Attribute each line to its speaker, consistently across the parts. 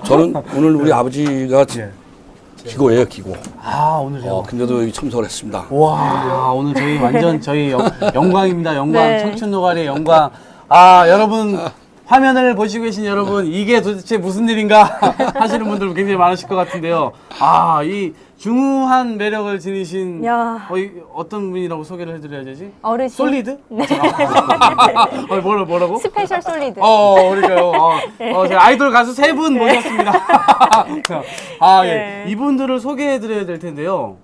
Speaker 1: 저는 오늘 우리 아버지가
Speaker 2: 예.
Speaker 1: 기고예요, 기고.
Speaker 2: 아, 오늘요.
Speaker 1: 근데도 여기 참석을 했습니다.
Speaker 2: 와, 오늘 저희 완전 저희 영광입니다. 영광.
Speaker 3: 네.
Speaker 2: 청춘 노가리의 영광. 아, 여러분. 화면을 보시고 계신 여러분, 이게 도대체 무슨 일인가 하시는 분들 굉장히 많으실 것 같은데요. 아, 이 중후한 매력을 지니신
Speaker 3: 야.
Speaker 2: 어떤 분이라고 소개를 해드려야 되지?
Speaker 3: 어르신.
Speaker 2: 솔리드? 네. 뭐라고?
Speaker 3: 스페셜 솔리드.
Speaker 2: 그러니까요. 제가 아이돌 가수 세 분 모셨습니다. 아, 예.
Speaker 3: 네.
Speaker 2: 이분들을 소개해드려야 될 텐데요.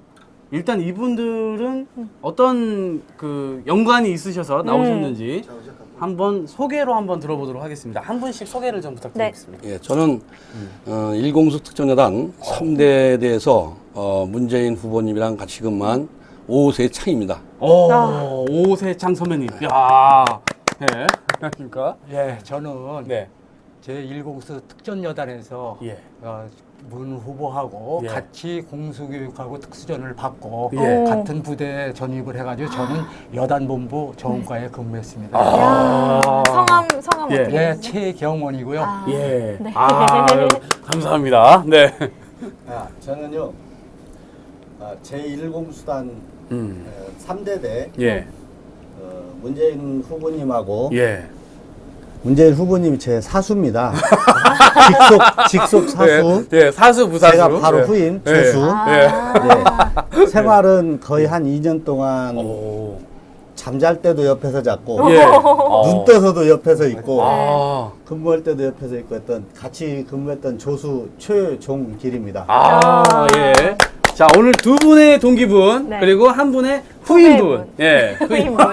Speaker 2: 일단 이분들은 어떤 그 연관이 있으셔서 나오셨는지 한번 소개로 한번 들어보도록 하겠습니다. 한 분씩 소개를 좀 부탁드리겠습니다.
Speaker 1: 예, 저는 일공수 특전여단 3대에 대해서 문재인 후보님이랑 같이 근무한 오세창입니다.
Speaker 2: 오세창 선배님. 야, 예. 안녕하십니까?
Speaker 4: 예, 저는
Speaker 2: 네.
Speaker 4: 제1공수 특전여단에서
Speaker 2: 예.
Speaker 4: 문 후보하고
Speaker 2: 예.
Speaker 4: 같이 공수교육하고 특수전을 받고
Speaker 2: 예.
Speaker 4: 같은 부대에 전입을 해가지고 저는 여단본부 정원과에 근무했습니다.
Speaker 3: 야, 성함
Speaker 2: 예.
Speaker 3: 어떻게
Speaker 4: 예,
Speaker 3: 되세요?
Speaker 4: 최경원이고요.
Speaker 2: 예. 감사합니다. 네.
Speaker 5: 저는요 제1공수단 3대대
Speaker 2: 예.
Speaker 5: 문재인 후보님하고
Speaker 2: 예.
Speaker 5: 문재인 후보님이 제 사수입니다. 직속 사수.
Speaker 2: 예, 사수 부사수.
Speaker 5: 제가 바로
Speaker 2: 예.
Speaker 5: 후임
Speaker 2: 예.
Speaker 5: 재수.
Speaker 2: 예.
Speaker 5: 네. 생활은 거의 한 2년 동안
Speaker 2: 오.
Speaker 5: 잠잘 때도 옆에서 잤고
Speaker 2: 예.
Speaker 5: 눈 떠서도 옆에서 있고
Speaker 2: 아.
Speaker 5: 근무할 때도 옆에서 있고 했던 같이 근무했던 조수 최종길입니다.
Speaker 2: 예. 자, 오늘 두 분의 동기분,
Speaker 3: 네.
Speaker 2: 그리고 한 분의 후임분. 예.
Speaker 3: 후임분.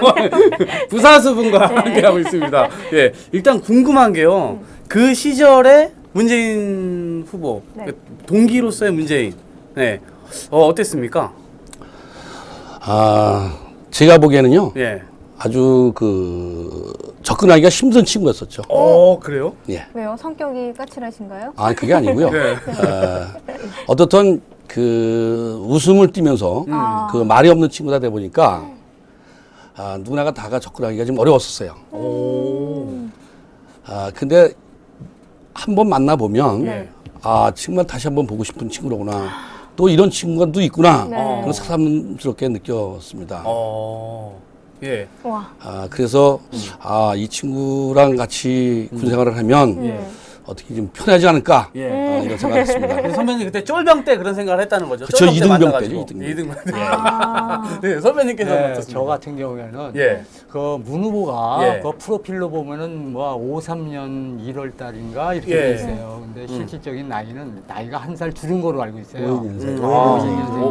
Speaker 2: 부사수분과 함께하고 있습니다. 예. 일단 궁금한 게요. 그 시절에 문재인 후보,
Speaker 3: 네.
Speaker 2: 그 동기로서의 문재인. 네. 어땠습니까?
Speaker 1: 제가 보기에는요,
Speaker 2: 예.
Speaker 1: 아주 접근하기가 힘든 친구였었죠.
Speaker 2: 그래요?
Speaker 1: 예.
Speaker 3: 왜요? 성격이 까칠하신가요?
Speaker 1: 그게 아니고요.
Speaker 2: 네.
Speaker 1: 어떻든 웃음을 띠면서 그 말이 없는 친구다 돼 보니까 누구나가 다가 접근하기가 좀 어려웠었어요. 근데 한 번 만나보면
Speaker 3: 네.
Speaker 1: 정말 다시 한번 보고 싶은 친구로구나. 또 이런 친구가 또 있구나.
Speaker 3: 네.
Speaker 1: 그런 새삼스럽게 느꼈습니다.
Speaker 2: 예.
Speaker 3: 와.
Speaker 1: 그래서 이 친구랑 같이 군 생활을 하면
Speaker 2: 예.
Speaker 1: 어떻게 좀 편하지 않을까
Speaker 2: 예.
Speaker 1: 이런 생각을 했습니다.
Speaker 2: 근데 선배님 그때 쫄병 때 그런 생각을 했다는 거죠?
Speaker 1: 그쵸,
Speaker 2: 쫄병 때
Speaker 1: 이등병
Speaker 2: 만나가지고.
Speaker 1: 때죠,
Speaker 2: 이등병 때.
Speaker 3: 아.
Speaker 2: 네, 선배님께서는
Speaker 4: 네,
Speaker 2: 어떻습니까?
Speaker 4: 저 같은 경우에는
Speaker 2: 예.
Speaker 4: 문 후보가
Speaker 2: 예.
Speaker 4: 그 프로필로 보면은 53년 1월 달인가 이렇게
Speaker 2: 예.
Speaker 4: 돼 있어요. 근데 실질적인 나이는 나이가 한 살 줄은 거로 알고 있어요.
Speaker 5: 52년생.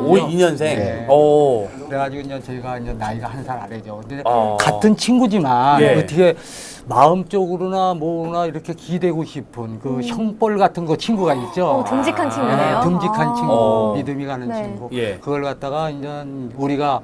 Speaker 2: 52년생.
Speaker 4: 네.
Speaker 2: 오.
Speaker 4: 그래가지고 이제 저희가 이제 나이가 한 살 아래죠. 근데
Speaker 2: 아.
Speaker 4: 같은 친구지만
Speaker 2: 예.
Speaker 4: 어떻게 마음적으로나 뭐나 이렇게 기대고 싶은 그 형벌 같은 거 친구가 있죠.
Speaker 3: 듬직한 친구네요.
Speaker 4: 듬직한 친구,
Speaker 2: 어.
Speaker 4: 믿음이 가는
Speaker 3: 네.
Speaker 4: 친구.
Speaker 2: 예.
Speaker 4: 그걸 갖다가 이제 우리가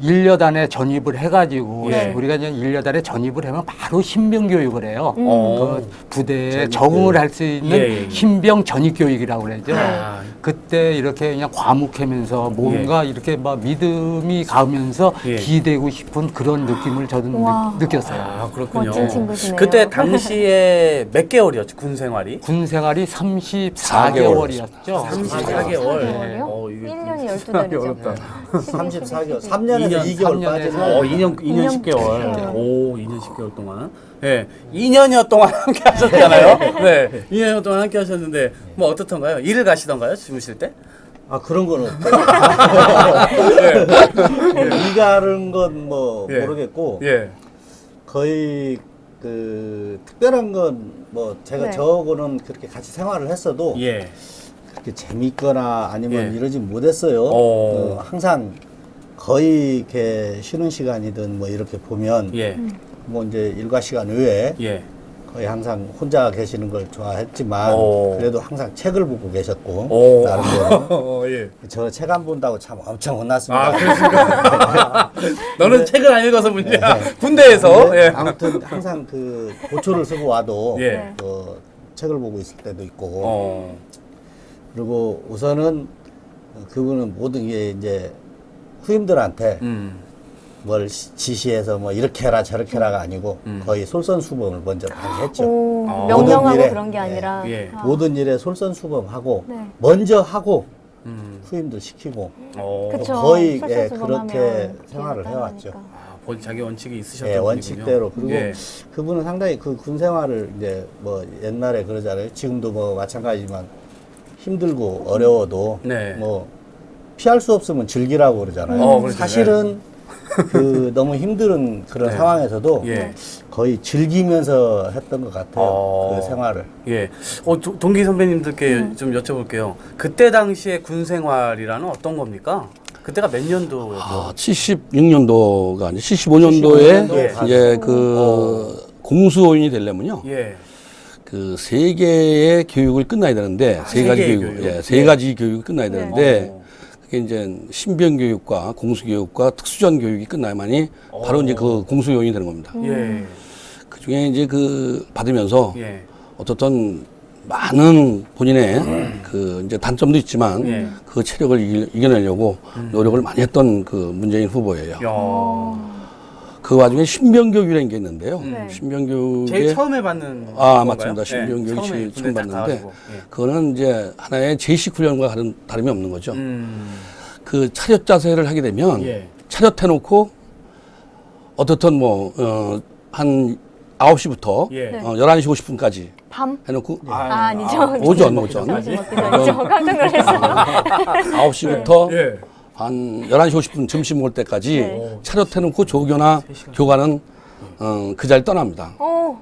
Speaker 4: 일여단에 전입을 해가지고
Speaker 2: 예.
Speaker 4: 우리가 이제 일여단에 전입을 하면 바로 신병 교육을 해요. 그 부대에 적응을 할 수 있는
Speaker 2: 예.
Speaker 4: 신병 전입 교육이라고 그러죠.
Speaker 2: 아.
Speaker 4: 그때 이렇게 그냥 과묵하면서 뭔가 이렇게 막 믿음이 가면서
Speaker 2: 예.
Speaker 4: 기대고 싶은 그런 느낌을 저도
Speaker 3: 와.
Speaker 4: 느꼈어요.
Speaker 2: 그렇군요.
Speaker 3: 멋진 친구시네요.
Speaker 2: 그때 당시에 몇 개월이었죠, 군 생활이?
Speaker 4: 군 생활이 34개월이었죠.
Speaker 2: 34개월.
Speaker 3: 개월이요?
Speaker 2: 이게
Speaker 3: 1년이 12달이죠.
Speaker 2: 어렵다.
Speaker 5: 34개월, 3년에서
Speaker 2: 2년,
Speaker 5: 2개월 빠져서
Speaker 2: 2년
Speaker 3: 2년
Speaker 2: 10개월.
Speaker 3: 10개월.
Speaker 2: 오, 2년 10개월 동안. 네. 2년여 동안 함께 하셨잖아요. 네. 2년여 동안 함께 하셨는데, 뭐 어떻던가요? 일을 가시던가요? 주무실 때?
Speaker 5: 그런 건 없고 일가른 건 뭐
Speaker 2: 예.
Speaker 5: 모르겠고
Speaker 2: 예.
Speaker 5: 거의 특별한 건 제가
Speaker 3: 네.
Speaker 5: 저하고는 그렇게 같이 생활을 했어도
Speaker 2: 예.
Speaker 5: 그렇게 재밌거나 아니면
Speaker 2: 예.
Speaker 5: 이러지 못했어요. 항상 거의 이렇게 쉬는 시간이든 뭐 이렇게 보면
Speaker 2: 예.
Speaker 5: 뭐 이제 일과 시간 외에
Speaker 2: 예.
Speaker 5: 거의 항상 혼자 계시는 걸 좋아했지만
Speaker 2: 오.
Speaker 5: 그래도 항상 책을 보고 계셨고
Speaker 2: 오.
Speaker 5: 나름대로
Speaker 2: 예.
Speaker 5: 저 책 안 본다고 참 엄청 혼났습니다.
Speaker 2: 그렇습니까? 너는 책을 안 읽어서 문제야.
Speaker 5: 네.
Speaker 2: 군대에서.
Speaker 5: 근데
Speaker 2: 예.
Speaker 5: 아무튼 항상 고초를 쓰고 와도
Speaker 2: 예.
Speaker 5: 책을 보고 있을 때도 있고
Speaker 2: 어.
Speaker 5: 그리고 우선은 그분은 모든 게 이제 후임들한테 뭘 지시해서 뭐 이렇게 해라 저렇게 해라가 아니고 거의 솔선수범을 먼저 많이 했죠.
Speaker 3: 오,
Speaker 2: 아.
Speaker 3: 명령하고
Speaker 5: 모든 일에,
Speaker 3: 그런 게 아니라.
Speaker 2: 예.
Speaker 3: 아.
Speaker 5: 모든 일에 솔선수범하고
Speaker 3: 네.
Speaker 5: 먼저 하고
Speaker 2: 음.
Speaker 5: 후임들 시키고
Speaker 3: 그쵸.
Speaker 5: 거의
Speaker 3: 솔선수범하면
Speaker 5: 그렇게 생활을
Speaker 3: 뒤에
Speaker 5: 해왔죠.
Speaker 3: 따라가니까.
Speaker 2: 아, 본인 자기 원칙이 있으셨던
Speaker 5: 예,
Speaker 2: 분이군요.
Speaker 5: 원칙대로. 그리고
Speaker 2: 예.
Speaker 5: 그분은 상당히 그 군 생활을 이제 뭐 옛날에 그러잖아요. 지금도 뭐 마찬가지지만 힘들고 어려워도
Speaker 2: 네.
Speaker 5: 뭐 피할 수 없으면 즐기라고 그러잖아요.
Speaker 2: 그렇죠.
Speaker 5: 사실은 그 너무 힘든 그런
Speaker 2: 네.
Speaker 5: 상황에서도
Speaker 2: 예.
Speaker 5: 거의 즐기면서 했던 것 같아요.
Speaker 2: 어.
Speaker 5: 그 생활을.
Speaker 2: 예. 동기 선배님들께 좀 여쭤볼게요. 그때 당시에 군 생활이라는 어떤 겁니까? 그때가 몇 년도였죠?
Speaker 1: 아, 76년도가 아니라 75년도에
Speaker 5: 75년도에
Speaker 1: 이제 그 공수호인이 되려면요.
Speaker 2: 예.
Speaker 1: 그 세 개의 교육을 끝나야 되는데 세
Speaker 2: 세
Speaker 1: 가지
Speaker 2: 개의
Speaker 1: 교육,
Speaker 2: 교육.
Speaker 1: 예, 세 가지 교육이 끝나야
Speaker 3: 네.
Speaker 1: 되는데 그게 이제 신병 교육과 공수 교육과 특수전 교육이 끝나야만이 바로 이제 그 공수요인이 되는 겁니다.
Speaker 2: 예.
Speaker 1: 그 중에 이제 그 받으면서
Speaker 2: 예.
Speaker 1: 어떻든 많은 본인의 그 이제 단점도 있지만
Speaker 2: 예.
Speaker 1: 그 체력을 이겨내려고 노력을 많이 했던 그 문재인 후보예요.
Speaker 2: 야.
Speaker 1: 그 와중에 신병교육이라는 게 있는데요.
Speaker 3: 네.
Speaker 1: 신병교육에
Speaker 2: 제일 처음에 받는
Speaker 1: 아
Speaker 2: 건가요?
Speaker 1: 맞습니다.
Speaker 2: 예,
Speaker 1: 신병교육이
Speaker 2: 처음에
Speaker 1: 제일
Speaker 2: 군대
Speaker 1: 처음
Speaker 2: 딱
Speaker 1: 받는데
Speaker 2: 가가지고. 예.
Speaker 1: 그거는 이제 하나의 제식 훈련과 다름이 없는 거죠.
Speaker 2: 음.
Speaker 1: 그 차렷 자세를 하게 되면
Speaker 2: 예.
Speaker 1: 차렷해놓고 어떻든 한 9시부터
Speaker 2: 예.
Speaker 1: 11시 50분까지
Speaker 3: 밤?
Speaker 1: 해놓고
Speaker 3: 아, 아니죠.
Speaker 1: 오전.
Speaker 3: 점심 먹기 전이죠. 깜짝 놀랐어요.
Speaker 1: 9시부터
Speaker 2: 예.
Speaker 1: 한 11시 50분 점심 먹을 때까지
Speaker 3: 네.
Speaker 1: 차렷해놓고 조교나 교관은 그 자리를 떠납니다.
Speaker 3: 오,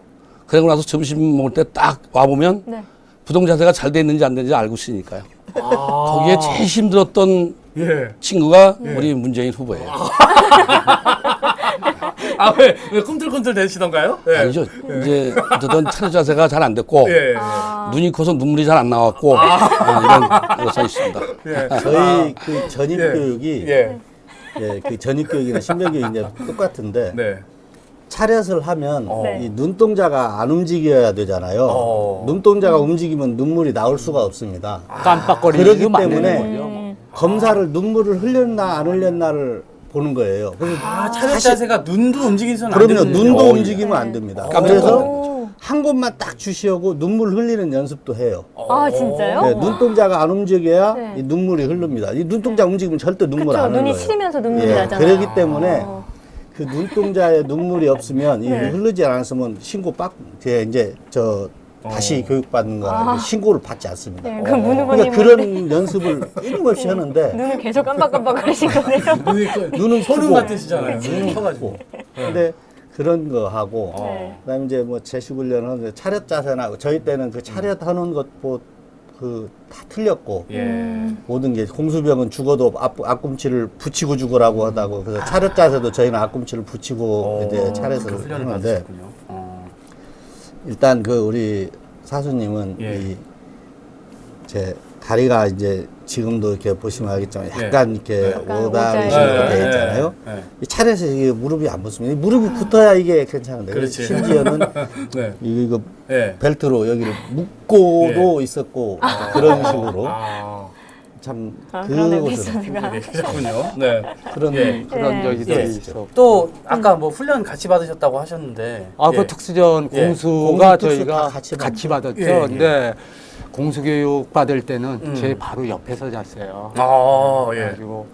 Speaker 1: 그러고 나서 점심 먹을 때 딱 와보면
Speaker 3: 네.
Speaker 1: 부동 자세가 잘 돼 있는지 안 되는지 알고 있으니까요. 거기에 제일 힘들었던
Speaker 2: 예.
Speaker 1: 친구가 우리 문재인 후보예요.
Speaker 2: 아, 왜 꿈틀꿈틀 대시던가요? 예.
Speaker 1: 아니죠. 이제 어쨌든 차렷 자세가 잘 안 됐고
Speaker 2: 예.
Speaker 1: 눈이 커서 눈물이 잘 안 나왔고 이런 것이 있습니다.
Speaker 2: 예.
Speaker 5: 저희 그 전입
Speaker 2: 예.
Speaker 5: 교육이
Speaker 2: 예.
Speaker 5: 예, 그 전입 교육이나 신병 교육이 이제 똑같은데
Speaker 2: 네.
Speaker 5: 차렷을 하면
Speaker 3: 네.
Speaker 5: 이 눈동자가 안 움직여야 되잖아요. 눈동자가 움직이면 눈물이 나올 수가 없습니다.
Speaker 4: 깜빡거리지
Speaker 5: 그렇기
Speaker 4: 만드는
Speaker 5: 때문에
Speaker 4: 거죠.
Speaker 5: 검사를 눈물을 흘렸나 안 흘렸나를 보는 거예요. 그래서
Speaker 2: 아, 차렷 자세가 눈도 움직이서는 안
Speaker 5: 그러면
Speaker 2: 되는
Speaker 5: 눈도
Speaker 2: 거예요?
Speaker 5: 움직이면 안 됩니다.
Speaker 1: 깜짝
Speaker 5: 그래서
Speaker 3: 오.
Speaker 5: 한 곳만 딱 주시하고 눈물 흘리는 연습도 해요.
Speaker 3: 아, 진짜요?
Speaker 5: 네, 눈동자가 안 움직여야
Speaker 3: 네.
Speaker 5: 이 눈물이 흐릅니다. 이 눈동자 움직이면 절대 눈물
Speaker 3: 그쵸,
Speaker 5: 안 흘러요.
Speaker 3: 눈이 시리면서 눈물이
Speaker 5: 예,
Speaker 3: 나잖아요.
Speaker 5: 그렇기 때문에 그 눈동자에 눈물이 없으면 이
Speaker 3: 네.
Speaker 5: 흐르지 않았으면 신고 이제 다시 교육받는 거는 신고를 받지 않습니다.
Speaker 3: 네, 그 문
Speaker 5: 그러니까
Speaker 3: 후보님은
Speaker 5: 그런 연습을 끊임없이 하는데
Speaker 3: 눈을 계속 깜빡깜빡거리신 거네요.
Speaker 5: 눈은
Speaker 2: 소름
Speaker 5: 크고,
Speaker 2: 같으시잖아요.
Speaker 5: 눈은
Speaker 2: 눈이
Speaker 5: 크고.
Speaker 2: 커가지고.
Speaker 5: 근데 그런 거 하고
Speaker 3: 네.
Speaker 5: 그다음에 이제 뭐 제식훈련 하는데 차렷 자세나 저희 때는 그 차렷 하는 것 뭐 그 다 틀렸고
Speaker 2: 예.
Speaker 5: 모든 게 홍수병은 죽어도 앞꿈치를 붙이고 죽으라고 하다고 그래서 차렷 자세도 저희는 앞꿈치를 붙이고 이제 차렷을
Speaker 2: 훈련을
Speaker 5: 하는데
Speaker 2: 받으셨군요.
Speaker 5: 일단 그 우리 사수님은
Speaker 2: 예.
Speaker 5: 제 다리가 이제 지금도 이렇게 보시면 알겠지만 약간 이렇게
Speaker 3: 약간
Speaker 5: 오다리식으로
Speaker 3: 오자리식으로
Speaker 5: 되어 있잖아요.
Speaker 2: 네.
Speaker 5: 이 차례에서 이게 무릎이 안 붙습니다. 이 무릎이 붙어야 이게 괜찮은데
Speaker 2: 그렇지.
Speaker 5: 심지어는
Speaker 2: 네.
Speaker 5: 이거
Speaker 2: 예.
Speaker 5: 벨트로 여기를 묶고도 있었고 그런 식으로
Speaker 2: 아,
Speaker 5: 참
Speaker 3: 그런
Speaker 5: 그것은
Speaker 3: 에피소드가.
Speaker 2: 계셨군요. 네.
Speaker 5: 그런
Speaker 2: 예.
Speaker 4: 그런
Speaker 3: 네.
Speaker 4: 적이
Speaker 2: 예.
Speaker 4: 있었고.
Speaker 2: 또 아까 뭐 훈련 같이 받으셨다고 하셨는데.
Speaker 4: 아,
Speaker 2: 예.
Speaker 4: 그 특수전
Speaker 2: 예.
Speaker 4: 공수가
Speaker 5: 공수 특수
Speaker 4: 저희가
Speaker 5: 다 같이
Speaker 4: 같이 받았죠.
Speaker 2: 예, 예.
Speaker 4: 근데 공수교육 받을 때는 제 바로 옆에서 잤어요.
Speaker 2: 아, 예.
Speaker 4: 그래가지고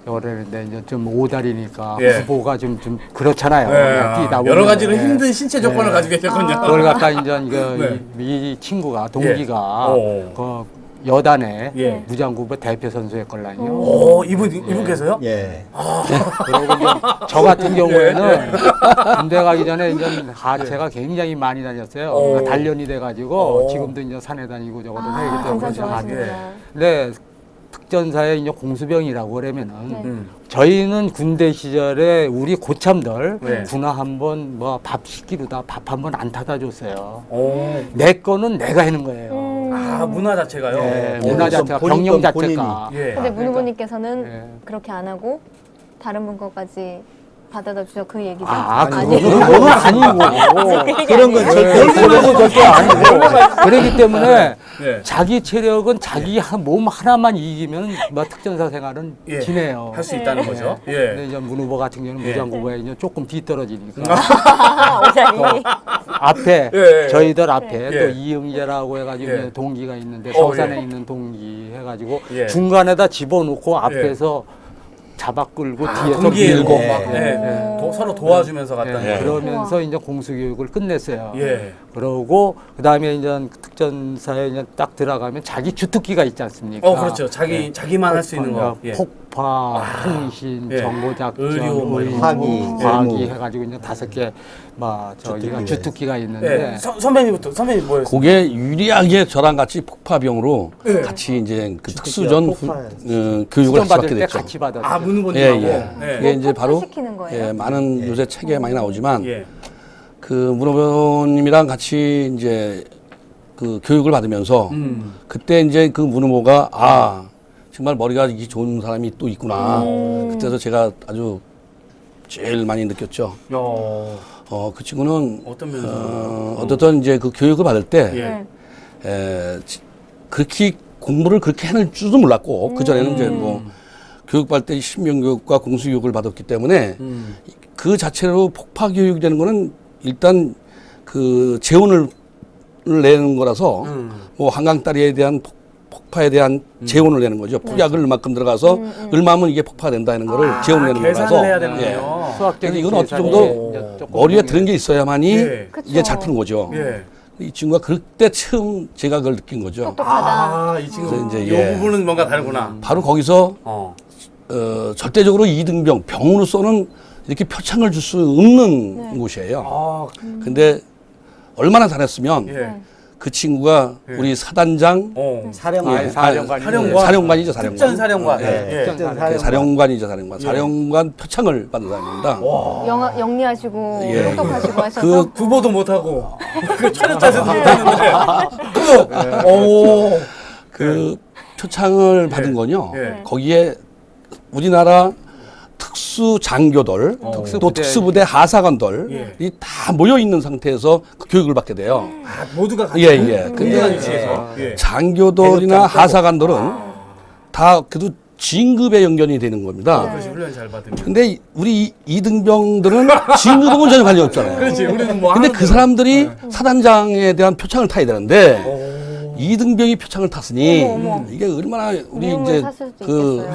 Speaker 4: 그랬는데 이제 좀 오다리니까
Speaker 2: 예.
Speaker 4: 후보가 좀 그렇잖아요.
Speaker 2: 네.
Speaker 4: 그냥 뛰다 보면.
Speaker 2: 여러 가지로
Speaker 4: 예.
Speaker 2: 힘든 신체 조건을
Speaker 4: 네.
Speaker 2: 가지고 계셨군요.
Speaker 4: 그걸 갖다 이제
Speaker 2: 네.
Speaker 4: 이 친구가 동기가
Speaker 2: 예.
Speaker 4: 그 여단의
Speaker 2: 예.
Speaker 4: 무장구부 대표 선수였걸랑요.
Speaker 2: 오, 이분께서요?
Speaker 5: 예.
Speaker 4: 그리고 이제 저 같은 경우에는 군대 가기 전에 이제 하체가 굉장히 많이 다녔어요. 그러니까 단련이 돼가지고 지금도 이제 산에 다니고 저거도 하기 때문에
Speaker 3: 등산
Speaker 4: 이제 하죠.
Speaker 3: 좋아하시는구나.
Speaker 4: 근데 특전사에 이제 공수병이라고 그러면은
Speaker 3: 네.
Speaker 4: 저희는 군대 시절에 우리 고참들
Speaker 2: 네.
Speaker 4: 군화 한번 뭐 밥 시키루다 밥 한 번 안 타다 줬어요.
Speaker 2: 오.
Speaker 4: 내 거는 내가 하는 거예요.
Speaker 2: 아, 문화 자체가요?
Speaker 4: 네,
Speaker 5: 오.
Speaker 4: 문화 자체가
Speaker 5: 본인
Speaker 4: 병영
Speaker 5: 건 본인이.
Speaker 4: 자체가.
Speaker 2: 예.
Speaker 3: 근데 문 후보님께서는
Speaker 4: 예.
Speaker 3: 그렇게 안 하고 다른 분 것까지 받아다 주자 그 얘기죠?
Speaker 4: 그건 아니고.
Speaker 5: 그런 건 절대
Speaker 4: 아니고. 그렇기 때문에
Speaker 2: 네.
Speaker 4: 자기 체력은 자기 몸 하나만 이기면 뭐 특전사 생활은
Speaker 2: 예.
Speaker 4: 지내요.
Speaker 2: 할 수 있다는 거죠. 예.
Speaker 4: 근데 이제 문 후보 같은 경우는
Speaker 2: 예.
Speaker 4: 무장고가에 이제 조금 뒤떨어지니까
Speaker 3: 오장이.
Speaker 4: 앞에
Speaker 2: 예.
Speaker 4: 저희들 앞에
Speaker 2: 예.
Speaker 4: 또 이영재라고 해가지고
Speaker 2: 예.
Speaker 4: 이제 동기가 있는데
Speaker 2: 어,
Speaker 4: 서산에
Speaker 2: 예.
Speaker 4: 있는 동기 해가지고
Speaker 2: 예.
Speaker 4: 중간에다 집어넣고 앞에서 잡아 끌고 뒤에서
Speaker 2: 동기에
Speaker 4: 밀고
Speaker 2: 막 서로 도와주면서 갔다는
Speaker 4: 예,
Speaker 2: 거죠.
Speaker 4: 그러면서 이제 공수교육을 끝냈어요.
Speaker 2: 예.
Speaker 4: 그러고 그다음에 이제 특전사에 이제 딱 들어가면 자기 주특기가 있지 않습니까?
Speaker 2: 그렇죠. 자기만 할 수 있는 거. 예.
Speaker 4: 폭파, 통신,
Speaker 2: 예.
Speaker 4: 정보작전,
Speaker 2: 의료, 뭐 이런
Speaker 5: 거.
Speaker 4: 과학이
Speaker 5: 의무.
Speaker 4: 해가지고 이제 5개 저기가
Speaker 5: 주특기가
Speaker 4: 주특기가 있는데
Speaker 2: 예. 선배님부터 선배님 뭐였어요?
Speaker 1: 그게 유리하게 저랑 같이 폭파병으로
Speaker 2: 네.
Speaker 1: 같이 이제 그
Speaker 5: 주특기가
Speaker 1: 특수전
Speaker 5: 폭파해야지.
Speaker 1: 교육을 같이
Speaker 4: 수련
Speaker 1: 받게
Speaker 4: 받을 때
Speaker 1: 됐죠.
Speaker 4: 같이 받았어요.
Speaker 2: 아 문후보님하고.
Speaker 1: 예.
Speaker 2: 예.
Speaker 1: 이게 이제 바로
Speaker 3: 폭파시키는 거예요?
Speaker 1: 예, 많은 요새 책에 많이 나오지만
Speaker 2: 예.
Speaker 1: 그 문후보님이랑 같이 이제 그 교육을 받으면서 그때 이제 그 문후보가 정말 머리가 이게 좋은 사람이 또 있구나. 그때서 제가 아주 제일 많이 느꼈죠.
Speaker 2: 야.
Speaker 1: 그 친구는
Speaker 2: 어떤 면에서?
Speaker 1: 어떻든 이제 그 교육을 받을 때
Speaker 2: 예.
Speaker 1: 그렇게 공부를 그렇게 해낼 줄도 몰랐고 그 전에는 이제 뭐 교육받을 때 신명교육과 공수교육을 받았기 때문에 그 자체로 폭파 교육이 되는 거는 일단 그 재원을 내는 거라서 뭐 한강다리에 대한 폭파에 대한 재원을 내는 거죠. 폭약을 얼마큼 들어가서 얼마면 이게 폭파된다는 거를 재원을 내는 거라서
Speaker 2: 계산을 해야 되는군요.
Speaker 4: 수학적인
Speaker 1: 이건 어느
Speaker 4: 계산이
Speaker 1: 정도
Speaker 4: 이제 조금
Speaker 1: 머리에
Speaker 4: 중요해요.
Speaker 1: 드는 게 있어야만이
Speaker 2: 예.
Speaker 1: 이게 잘 푸는 거죠.
Speaker 2: 예.
Speaker 1: 이 친구가 그때 처음 제가 그걸 느낀 거죠.
Speaker 3: 똑똑하다.
Speaker 2: 이 친구
Speaker 1: 그래서 이제,
Speaker 2: 이
Speaker 1: 예.
Speaker 2: 부분은 뭔가 다르구나.
Speaker 1: 바로 거기서
Speaker 2: 어.
Speaker 1: 절대적으로 병으로서는 이렇게 표창을 줄 수 없는 곳이에요.
Speaker 2: 아,
Speaker 1: 근데 얼마나 잘했으면
Speaker 2: 예.
Speaker 1: 그 친구가 우리 사단장
Speaker 5: 사령관.
Speaker 1: 사령관이죠, 사령관.
Speaker 2: 특전 사령관.
Speaker 5: 네.
Speaker 2: 예.
Speaker 5: 특전
Speaker 1: 사령관이죠, 사령관. 사령관 표창을 받은 사람입니다.
Speaker 3: 영리하시고
Speaker 1: 예.
Speaker 3: 똑똑하시고 하셔서
Speaker 1: 그
Speaker 2: 구보도 못하고 그 차렷 자세도 못하는데. 오.
Speaker 1: 그 표창을 받은 건요.
Speaker 2: 예.
Speaker 1: 거기에 우리나라 특수 장교들, 또
Speaker 4: 특수부대.
Speaker 1: 특수부대 하사관들이
Speaker 2: 예.
Speaker 1: 다 모여 있는 상태에서 그 교육을 받게 돼요.
Speaker 2: 아, 모두가 같이
Speaker 1: 예, 예.
Speaker 2: 근데
Speaker 1: 근데
Speaker 2: 위치에서. 예.
Speaker 1: 장교들이나 하사관들은 다 그래도 진급에 연결이 되는 겁니다.
Speaker 2: 그렇지 훈련 잘 받으면.
Speaker 1: 근데 우리 이등병들은 진급하고는 전혀 관련 없잖아요.
Speaker 2: 그렇지 우리는 뭐.
Speaker 1: 근데
Speaker 2: 하는
Speaker 1: 그
Speaker 2: 대로.
Speaker 1: 사람들이 사단장에 대한 표창을 타야 되는데 이등병이 표창을 탔으니 이게 얼마나 우리
Speaker 3: 미움을
Speaker 1: 이제
Speaker 3: 샀을 수도
Speaker 1: 그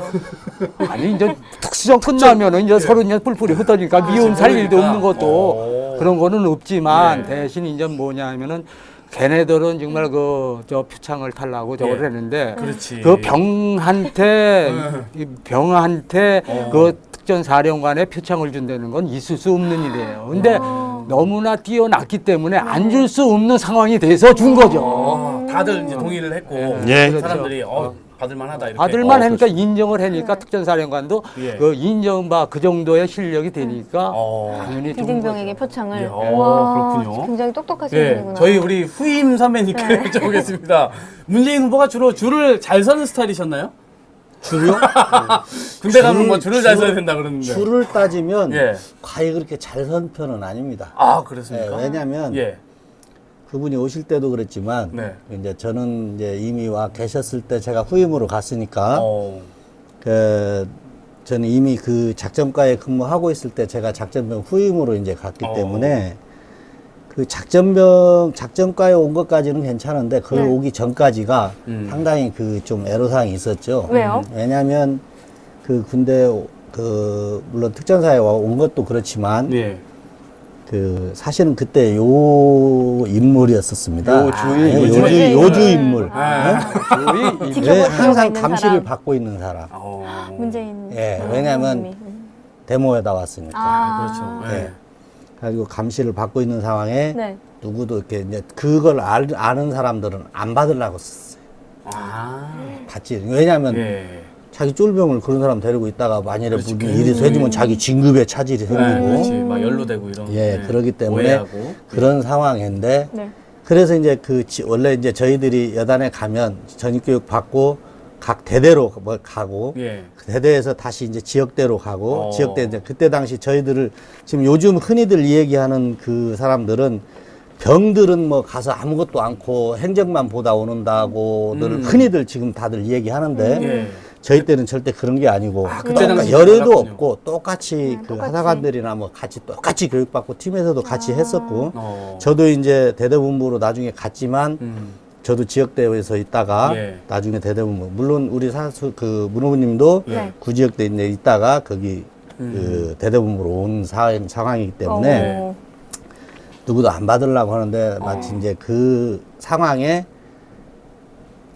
Speaker 3: 있겠어요.
Speaker 4: 아니 이제 특수전 끝나면은 이제 서로 이제 뿔뿔이 흩어지니까 미움 살 일도
Speaker 2: 그러니까.
Speaker 4: 없는 것도 그런 거는 없지만 대신 이제 뭐냐면은 걔네들은 정말 저 표창을 타려고 저걸 했는데
Speaker 2: 그렇지.
Speaker 4: 그 병한테 이 병한테 그 특전 사령관에 표창을 준다는 건 있을 수 없는 일이에요. 근데 너무나 뛰어났기 때문에 안 줄 수 없는 상황이 돼서 준 거죠.
Speaker 2: 다들 이제 동의를 했고
Speaker 1: 예.
Speaker 2: 사람들이 받을 만하다 이렇게.
Speaker 4: 받을만 하니까 인정을 하니까 특전사령관도
Speaker 2: 예.
Speaker 4: 그 인정바 그 정도의 실력이 되니까 당연히 준
Speaker 3: 이등병에게 표창을.
Speaker 2: 예.
Speaker 3: 와,
Speaker 2: 그렇군요.
Speaker 3: 굉장히 똑똑하신
Speaker 2: 예,
Speaker 3: 분이구나.
Speaker 2: 저희 우리 후임 선배님께 여쭤보겠습니다. 문재인 후보가 주로 줄을 잘 서는 스타일이셨나요?
Speaker 5: 줄요?
Speaker 2: 군대 가면 뭐 줄을 잘 서야 된다 그러는데.
Speaker 5: 줄을 따지면
Speaker 2: 예.
Speaker 5: 과히 그렇게 잘 선 편은 아닙니다.
Speaker 2: 아, 그렇습니까?
Speaker 5: 왜냐하면
Speaker 2: 예.
Speaker 5: 그분이 오실 때도 그랬지만
Speaker 2: 네.
Speaker 5: 이제 저는 이제 이미 와 계셨을 때 제가 후임으로 갔으니까 저는 이미 그 작전과에 근무하고 있을 때 제가 작전병 후임으로 이제 갔기 때문에 그 작전과에 온 것까지는 괜찮은데 거기 오기 전까지가 상당히 그 좀 애로사항이 있었죠.
Speaker 3: 왜요?
Speaker 5: 왜냐하면 그 군대 물론 특전사에 온 것도 그렇지만
Speaker 2: 예.
Speaker 5: 그 사실은 그때 요 인물이었었습니다. 요주 인물. 왜
Speaker 3: 지켜볼 필요가
Speaker 5: 항상
Speaker 3: 있는
Speaker 5: 감시를
Speaker 3: 사람.
Speaker 5: 받고 있는 사람.
Speaker 3: 문재인.
Speaker 5: 예, 왜냐하면
Speaker 3: 후보님이.
Speaker 5: 데모에다 왔으니까.
Speaker 2: 그렇죠. 예.
Speaker 5: 그리고 감시를 받고 있는 상황에
Speaker 3: 네.
Speaker 5: 누구도 이렇게 이제 그걸 아는 사람들은 안 받으려고 썼어요. 받지. 왜냐하면
Speaker 2: 예.
Speaker 5: 자기 쫄병을 그런 사람 데리고 있다가 만일에
Speaker 2: 그렇지,
Speaker 5: 무슨 일이 생기면 자기 진급에 차질이 생기고.
Speaker 2: 그렇지. 막 연루되고 이런.
Speaker 5: 예, 그러기 때문에
Speaker 2: 오해하고.
Speaker 5: 그런 상황인데
Speaker 3: 네.
Speaker 5: 그래서 이제 원래 이제 저희들이 여단에 가면 전입교육 받고 각 대대로 뭐 가고
Speaker 2: 예.
Speaker 5: 그 대대에서 다시 이제 지역대로 가고
Speaker 2: 어.
Speaker 5: 지역대 이제 그때 당시 저희들을 지금 요즘 흔히들 얘기하는 그 사람들은 병들은 뭐 가서 아무것도 않고 행정만 보다 오는다고들 흔히들 지금 다들 얘기하는데
Speaker 2: 예.
Speaker 5: 저희 때는 절대 그런 게 아니고
Speaker 2: 그때 당시
Speaker 5: 열애도
Speaker 2: 달랐군요.
Speaker 5: 없고 똑같이 그
Speaker 3: 똑같이.
Speaker 5: 하사관들이나 뭐 같이 똑같이 교육받고 팀에서도 같이 했었고
Speaker 2: 어.
Speaker 5: 저도 이제 대대본부로 나중에 갔지만 저도 지역대에서 있다가
Speaker 2: 예.
Speaker 5: 나중에 대대본부 물론 우리 사수 그 문호부님도
Speaker 3: 네.
Speaker 5: 구지역대 이제 있다가 거기 그 대대본부로 온 상황이기 때문에
Speaker 3: 어.
Speaker 5: 누구도 안 받으려고 하는데 마치 이제 그 상황에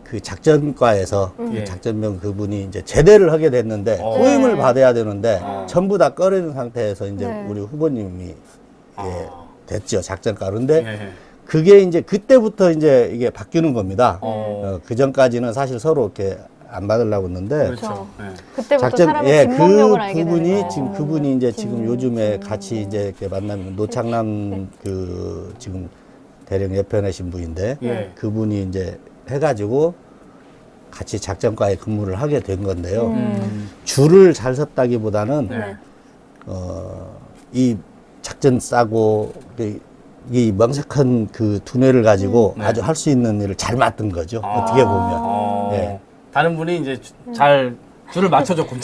Speaker 5: 그 작전과에서
Speaker 2: 예.
Speaker 5: 작전병 그분이 이제 제대를 하게 됐는데
Speaker 2: 어.
Speaker 5: 후임을
Speaker 3: 네.
Speaker 5: 받아야 되는데 전부 다 꺼내는 상태에서 이제
Speaker 3: 네.
Speaker 5: 우리 후보님이 예, 됐죠 작전과. 그런데
Speaker 2: 예.
Speaker 5: 그게 이제 그때부터 이제 이게 바뀌는 겁니다.
Speaker 2: 어.
Speaker 5: 그 전까지는 사실 서로 이렇게 안 받으려고 했는데
Speaker 2: 그렇죠. 예.
Speaker 3: 그때부터 사람의
Speaker 5: 그
Speaker 3: 진범력을 알게 되는
Speaker 5: 부분이
Speaker 3: 거예요.
Speaker 5: 지금 그분이 이제 지금
Speaker 3: 진-
Speaker 5: 요즘에 같이 이제 이렇게 만나면 노창남 그 지금 대령 옆에 내신 분인데
Speaker 2: 예.
Speaker 5: 그분이 이제 해가지고 같이 작전과에 근무를 하게 된 건데요. 줄을 잘 섰다기보다는
Speaker 2: 네.
Speaker 5: 이 작전 싸고 이 명색한 그 두뇌를 가지고 아주 할 수 있는 일을 잘 맡은 거죠. 어떻게 보면.
Speaker 2: 어.
Speaker 5: 예.
Speaker 2: 다른 분이 이제 잘 줄을 맞춰줬군요.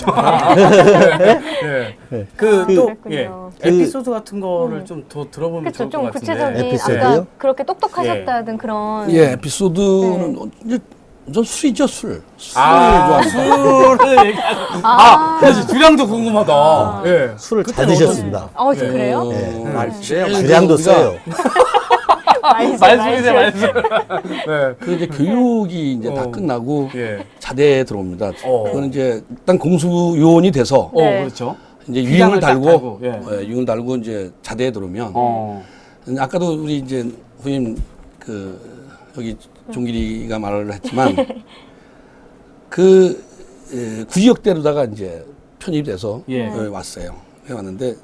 Speaker 2: 예.
Speaker 5: 네.
Speaker 2: 그또
Speaker 3: 그랬군요.
Speaker 2: 예. 에피소드 같은 거를 좀 더 들어보면
Speaker 3: 그렇죠.
Speaker 2: 좋을 것
Speaker 3: 좀
Speaker 2: 같은데.
Speaker 3: 구체적인
Speaker 5: 에피소드요?
Speaker 3: 아까 그렇게 똑똑하셨다든 그런
Speaker 1: 예, 에피소드는 이제 전 술이죠, 술. 술을
Speaker 2: 아,
Speaker 1: 좋아합니다.
Speaker 2: 술을 얘기하는. 그래서 주량도 궁금하다. 예.
Speaker 5: 술을 잘
Speaker 2: 그때는
Speaker 5: 드셨습니다.
Speaker 3: 저 그래요?
Speaker 5: 주량도 써요.
Speaker 2: 말씀이세요, 말씀. 네.
Speaker 1: 그 이제 교육이 이제 다 끝나고
Speaker 2: 예.
Speaker 1: 자대에 들어옵니다.
Speaker 2: 어.
Speaker 1: 그거는 이제 일단 공수요원이 돼서
Speaker 3: 네.
Speaker 2: 그렇죠.
Speaker 1: 이제
Speaker 2: 휴장을
Speaker 1: 유행을
Speaker 2: 딱
Speaker 1: 달고,
Speaker 2: 달고, 예.
Speaker 1: 유행을 달고 이제 자대에 들어오면 아까도 우리 이제 후임 그 여기 종길이가 말을 했지만 그 구지역대로다가 이제 편입이 돼서
Speaker 2: 예.
Speaker 1: 왔어요. 왔는데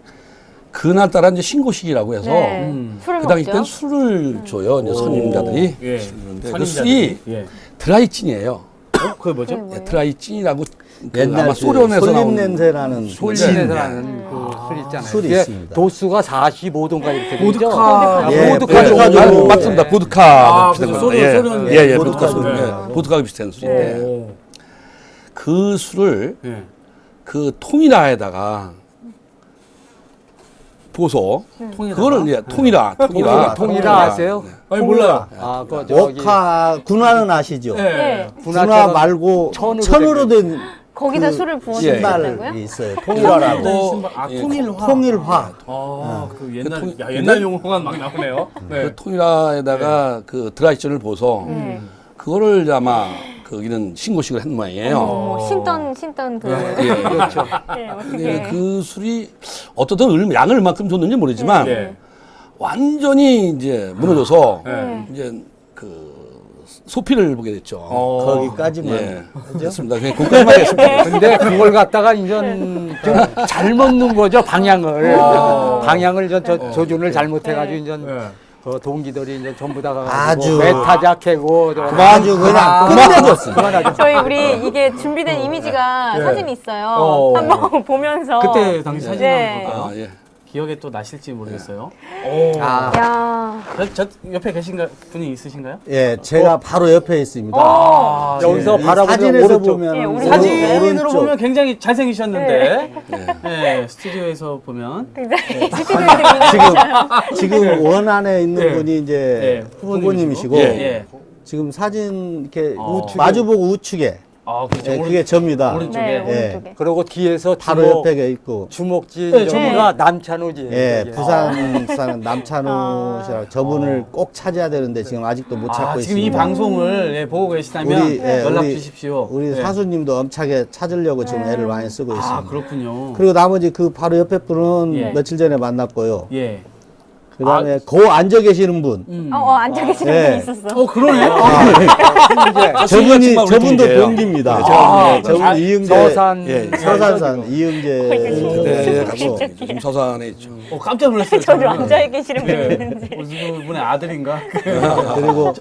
Speaker 1: 그날따라 이제 신고식이라고 해서
Speaker 3: 네. 술을
Speaker 1: 그 당시
Speaker 3: 먹죠.
Speaker 1: 때는 술을 줘요. 이제 선임자들이.
Speaker 2: 예.
Speaker 1: 그런데 그
Speaker 2: 선임자들이.
Speaker 1: 술이
Speaker 2: 예.
Speaker 1: 드라이찐이에요.
Speaker 2: 그게 뭐죠?
Speaker 1: 예, 드라이찐이라고 그
Speaker 5: 옛날
Speaker 1: 아마
Speaker 5: 그
Speaker 1: 소련에서
Speaker 5: 솔잎
Speaker 1: 나온
Speaker 5: 냄새라는
Speaker 4: 솔린에서라는 그 술 있잖아요.
Speaker 5: 술이
Speaker 4: 그게
Speaker 5: 있습니다.
Speaker 4: 도수가 45도인가 이렇게 되죠.
Speaker 2: 보드카.
Speaker 5: 예,
Speaker 4: 보드카
Speaker 5: 보드카
Speaker 4: 정도.
Speaker 5: 정도.
Speaker 1: 맞습니다.
Speaker 2: 아,
Speaker 1: 보드카 비슷한
Speaker 2: 그죠.
Speaker 1: 거.
Speaker 2: 소련,
Speaker 1: 예,
Speaker 2: 소련.
Speaker 1: 예, 예,
Speaker 5: 보드카
Speaker 1: 보드카 술,
Speaker 5: 술.
Speaker 1: 예, 보드카가 비슷한 술인데
Speaker 2: 오.
Speaker 1: 그 술을
Speaker 2: 예.
Speaker 1: 그 통일화에다가 보소 그거를 이제 통일화
Speaker 4: 통일화 아세요?
Speaker 2: 아니 몰라요.
Speaker 4: 아, 그 저기
Speaker 5: 옥화 군화는 아시죠?
Speaker 2: 예.
Speaker 5: 군화 말고
Speaker 4: 천으로
Speaker 5: 천으로 된
Speaker 3: 거기다
Speaker 5: 그
Speaker 3: 술을 부어서
Speaker 5: 신발이
Speaker 3: 드신다고요?
Speaker 5: 있어요. 통일화라고.
Speaker 1: 예,
Speaker 2: 통일화.
Speaker 5: 통일화.
Speaker 2: 그 옛날
Speaker 1: 통-
Speaker 2: 야, 옛날 용어가 막 나오네요. 네.
Speaker 1: 그 통일화에다가 그 드라이전을 보소 그거를 아마 거기는 신고식을 한 모양이에요.
Speaker 3: 어머, 신던 그
Speaker 1: 예,
Speaker 4: 그렇죠.
Speaker 3: 네,
Speaker 1: 근데
Speaker 3: 어떻게
Speaker 1: 그 술이 어떻든 양을 얼마큼 줬는지 모르지만
Speaker 2: 예.
Speaker 1: 완전히 이제 무너져서
Speaker 2: 네.
Speaker 1: 이제 그 소피를 보게 됐죠.
Speaker 5: 거기까지만.
Speaker 1: 예, 그렇습니다. 그냥 거기까지만 했습니다.
Speaker 4: 근데 그걸 갖다가 이제 좀 잘 먹는 거죠, 방향을. 방향을 조준을 잘못해가지고 이제 그 동기들이 이제 전부 다
Speaker 5: 아주-
Speaker 4: 메타자 캐고
Speaker 5: 아주 그냥 끝내줬습니다.
Speaker 3: 저희 우리 이게 준비된 이미지가 사진이 있어요.
Speaker 2: 어.
Speaker 3: 한번 보면서
Speaker 2: 그때 당시 사진
Speaker 3: 네.
Speaker 2: 한번 볼까요?
Speaker 1: 아, 예.
Speaker 2: 기억에 또 나실지 모르겠어요.
Speaker 4: 아,
Speaker 3: 야,
Speaker 2: 저 옆에 계신가 분이 있으신가요?
Speaker 5: 예, 제가 바로 옆에 있습니다.
Speaker 2: 아,
Speaker 4: 여기서
Speaker 5: 이
Speaker 4: 바라보면
Speaker 5: 사진에서
Speaker 4: 오른쪽.
Speaker 5: 보면
Speaker 3: 예, 우리
Speaker 2: 사진으로
Speaker 5: 오른쪽.
Speaker 2: 보면 굉장히 잘생기셨는데 스튜디오에서 보면
Speaker 3: 굉장히 스튜디오에서
Speaker 5: 지금 원 안에 있는
Speaker 2: 예.
Speaker 5: 분이 이제
Speaker 2: 예,
Speaker 5: 후보님이시고
Speaker 1: 예.
Speaker 2: 예.
Speaker 5: 지금 사진 이렇게
Speaker 2: 우측에.
Speaker 5: 마주보고 우측에
Speaker 2: 아, 그렇죠.
Speaker 5: 예, 그게 접니다.
Speaker 2: 오른쪽에.
Speaker 3: 네,
Speaker 5: 예.
Speaker 3: 오른쪽에.
Speaker 4: 그리고 뒤에서
Speaker 5: 바로 옆에 있고
Speaker 4: 주목지
Speaker 2: 네,
Speaker 4: 저기가 남찬우지.
Speaker 5: 예,
Speaker 4: 저기.
Speaker 5: 부산 사는 남찬우 씨라고 저분을 꼭 찾아야 되는데 지금 아직도 못 찾고
Speaker 2: 지금 이
Speaker 5: 있습니다.
Speaker 2: 방송을 보고 계시다면
Speaker 5: 우리, 예,
Speaker 2: 연락
Speaker 5: 우리-
Speaker 2: 주십시오.
Speaker 5: 우리
Speaker 2: 예.
Speaker 5: 사수님도 엄차게 찾으려고 지금 애를 많이 쓰고 있습니다.
Speaker 2: 아, 그렇군요.
Speaker 5: 그리고 나머지 그 바로 옆에 분은
Speaker 2: 예.
Speaker 5: 며칠 전에 만났고요.
Speaker 2: 예.
Speaker 5: 그다음에 그 앉아 계시는 분.
Speaker 3: 앉아 계시는
Speaker 5: 네.
Speaker 3: 분이 있었어.
Speaker 2: 그러네.
Speaker 5: 저분이
Speaker 1: 정말 우리
Speaker 5: 저분도
Speaker 1: 팀이에요.
Speaker 5: 동기입니다.
Speaker 2: 아,
Speaker 5: 저분 이응재
Speaker 4: 서산
Speaker 1: 예.
Speaker 5: 서산산 이응재
Speaker 1: 네,
Speaker 5: 하고
Speaker 1: 지금 서산에 있죠.
Speaker 2: 깜짝 놀랐어요.
Speaker 3: 저도
Speaker 2: 저는.
Speaker 3: 앉아 계시는 분이
Speaker 2: 예.
Speaker 3: 있는지.
Speaker 2: 무슨 분의 아들인가?
Speaker 5: 그리고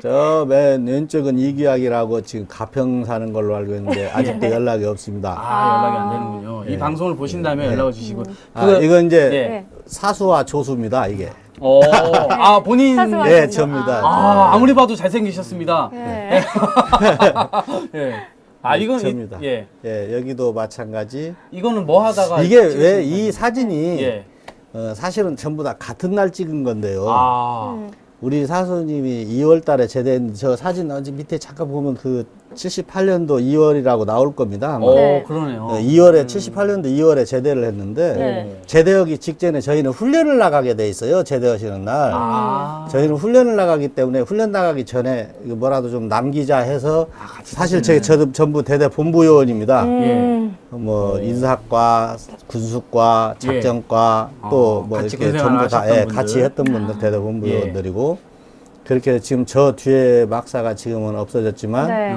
Speaker 5: 저 맨 왼쪽은 이규학이라고 지금 가평 사는 걸로 알고 있는데 아직도 연락이 없습니다.
Speaker 2: 연락이 안 되는군요. 이 방송을 보신다면 연락을 주시고.
Speaker 5: 이건 이제
Speaker 2: 예.
Speaker 5: 사수와 조수입니다. 이게.
Speaker 2: 본인.
Speaker 3: 사수와
Speaker 5: 예,
Speaker 3: 조수.
Speaker 5: 접니다.
Speaker 2: 아무리 봐도 잘생기셨습니다.
Speaker 3: 네.
Speaker 2: 예. 이건
Speaker 5: 접니다.
Speaker 2: 예.
Speaker 5: 예, 여기도 마찬가지.
Speaker 2: 이거는 뭐 하다가
Speaker 5: 이게 왜
Speaker 2: 찍으신
Speaker 5: 이 사진이
Speaker 2: 예.
Speaker 5: 사실은 전부 다 같은 날 찍은 건데요.
Speaker 2: 아.
Speaker 5: 우리 사수님이 2월 달에 제대한 저 사진 어디 밑에 잠깐 보면 그 78년도 2월이라고 나올 겁니다. 아마.
Speaker 3: 네.
Speaker 2: 그러네요.
Speaker 5: 2월에 78년도 2월에 제대를 했는데
Speaker 3: 네.
Speaker 5: 제대하기 직전에 저희는 훈련을 나가게 돼 있어요. 제대하시는 날. 저희는 훈련을 나가기 때문에 훈련 나가기 전에 이거 뭐라도 좀 남기자 해서 사실 저도 전부 대대 본부요원입니다.
Speaker 2: 예.
Speaker 5: 뭐 인사과, 군수과, 작전과 또 뭐
Speaker 2: 같이
Speaker 5: 이렇게
Speaker 2: 군생활
Speaker 5: 전부 다
Speaker 2: 하셨던 분들.
Speaker 5: 같이 했던 분들 대대 본부요원들이고 그렇게 지금 저 뒤에 막사가 지금은 없어졌지만
Speaker 3: 네.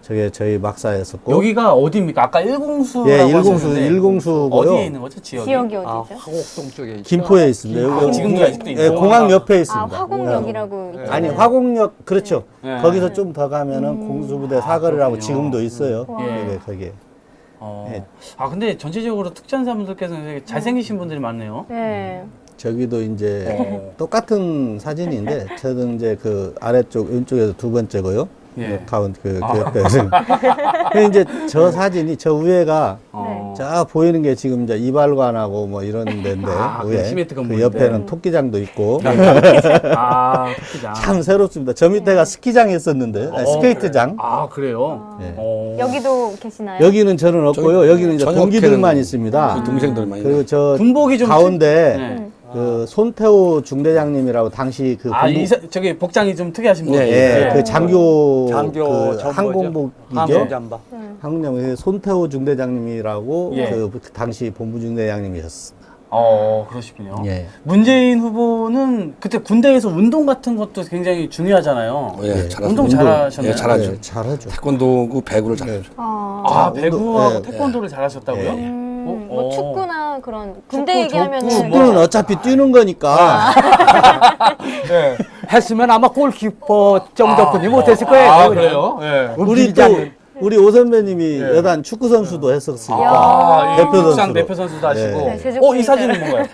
Speaker 5: 저게 저희 막사였었고
Speaker 2: 여기가 어디입니까? 아까 일공수라고
Speaker 5: 예,
Speaker 2: 하셨는데
Speaker 5: 일공수고요.
Speaker 2: 어디에 있는 거죠? 지역이?
Speaker 3: 지역이 어디죠?
Speaker 4: 화곡동 쪽에 있죠.
Speaker 5: 김포에 있습니다. 여기
Speaker 2: 지금도 아직도 있고.
Speaker 5: 예, 공항 옆에 있습니다.
Speaker 3: 화곡역이라고 있죠.
Speaker 5: 아니 화곡역 그렇죠.
Speaker 2: 네.
Speaker 5: 거기서 좀 더 가면은 공수부대 사거리라고
Speaker 2: 그렇군요.
Speaker 5: 지금도 있어요.
Speaker 2: 예.
Speaker 5: 거기에. 예.
Speaker 2: 근데 전체적으로 특전사분들께서는 되게 잘생기신 분들이 많네요.
Speaker 3: 네.
Speaker 5: 저기도 이제 똑같은 사진인데 저도 이제 그 아래쪽 왼쪽에서 두 번째고요.
Speaker 2: 예.
Speaker 5: 가운데 그 옆에서. 근데 이제 저 사진이 저 위에가
Speaker 2: 어.
Speaker 5: 자 보이는 게 지금 이제 이발관하고 뭐 이런 데인데
Speaker 2: 그
Speaker 5: 위에
Speaker 2: 시멘트
Speaker 5: 그
Speaker 2: 건물인데.
Speaker 5: 옆에는 토끼장도 있고
Speaker 2: 특기장.
Speaker 5: 참 새롭습니다. 저 밑에가 스키장이었었는데 스케이트장.
Speaker 2: 그래요?
Speaker 5: 예.
Speaker 3: 여기도 계시나요?
Speaker 5: 여기는 저는 없고요. 여기는 이제
Speaker 1: 저녁에는
Speaker 5: 동기들만 있습니다.
Speaker 1: 그 동생들만
Speaker 5: 그리고 저
Speaker 2: 군복이 좀
Speaker 5: 가운데
Speaker 2: 네.
Speaker 5: 그 손태호 중대장님이라고 당시 그
Speaker 2: 저기 복장이 좀 특이하신 분.
Speaker 1: 네,
Speaker 5: 예, 그 장교 그
Speaker 4: 전부죠.
Speaker 5: 항공복이죠.
Speaker 4: 항공잠바.
Speaker 5: 항공장 손태호 중대장님이라고
Speaker 2: 예.
Speaker 5: 그 당시 본부 중대장님이셨어.
Speaker 2: 그러시군요.
Speaker 5: 예.
Speaker 2: 문재인 후보는 그때 군대에서 운동 같은 것도 굉장히 중요하죠.
Speaker 1: 예, 잘하죠.
Speaker 2: 운동 잘하셨나요?
Speaker 1: 예, 잘하죠.
Speaker 5: 네, 잘하죠.
Speaker 1: 태권도고 배구를 잘하죠.
Speaker 2: 배구하고
Speaker 5: 예,
Speaker 2: 태권도를 잘하셨다고요?
Speaker 3: 뭐 축구나 그런 군대 얘기하면은
Speaker 5: 축구는 어차피 뛰는 거니까.
Speaker 4: 했으면 아마 골키퍼 정도뿐이 못했을 거예요.
Speaker 2: 그래요? 예.
Speaker 5: 우리 또 우리 오 선배님이 여단 축구 선수도 했었으니까
Speaker 2: 대표
Speaker 5: 대표
Speaker 2: 선수
Speaker 5: 선수로.
Speaker 2: 대표 선수도 하시고.
Speaker 3: 네, 제주
Speaker 2: 이 사진은 뭔가요?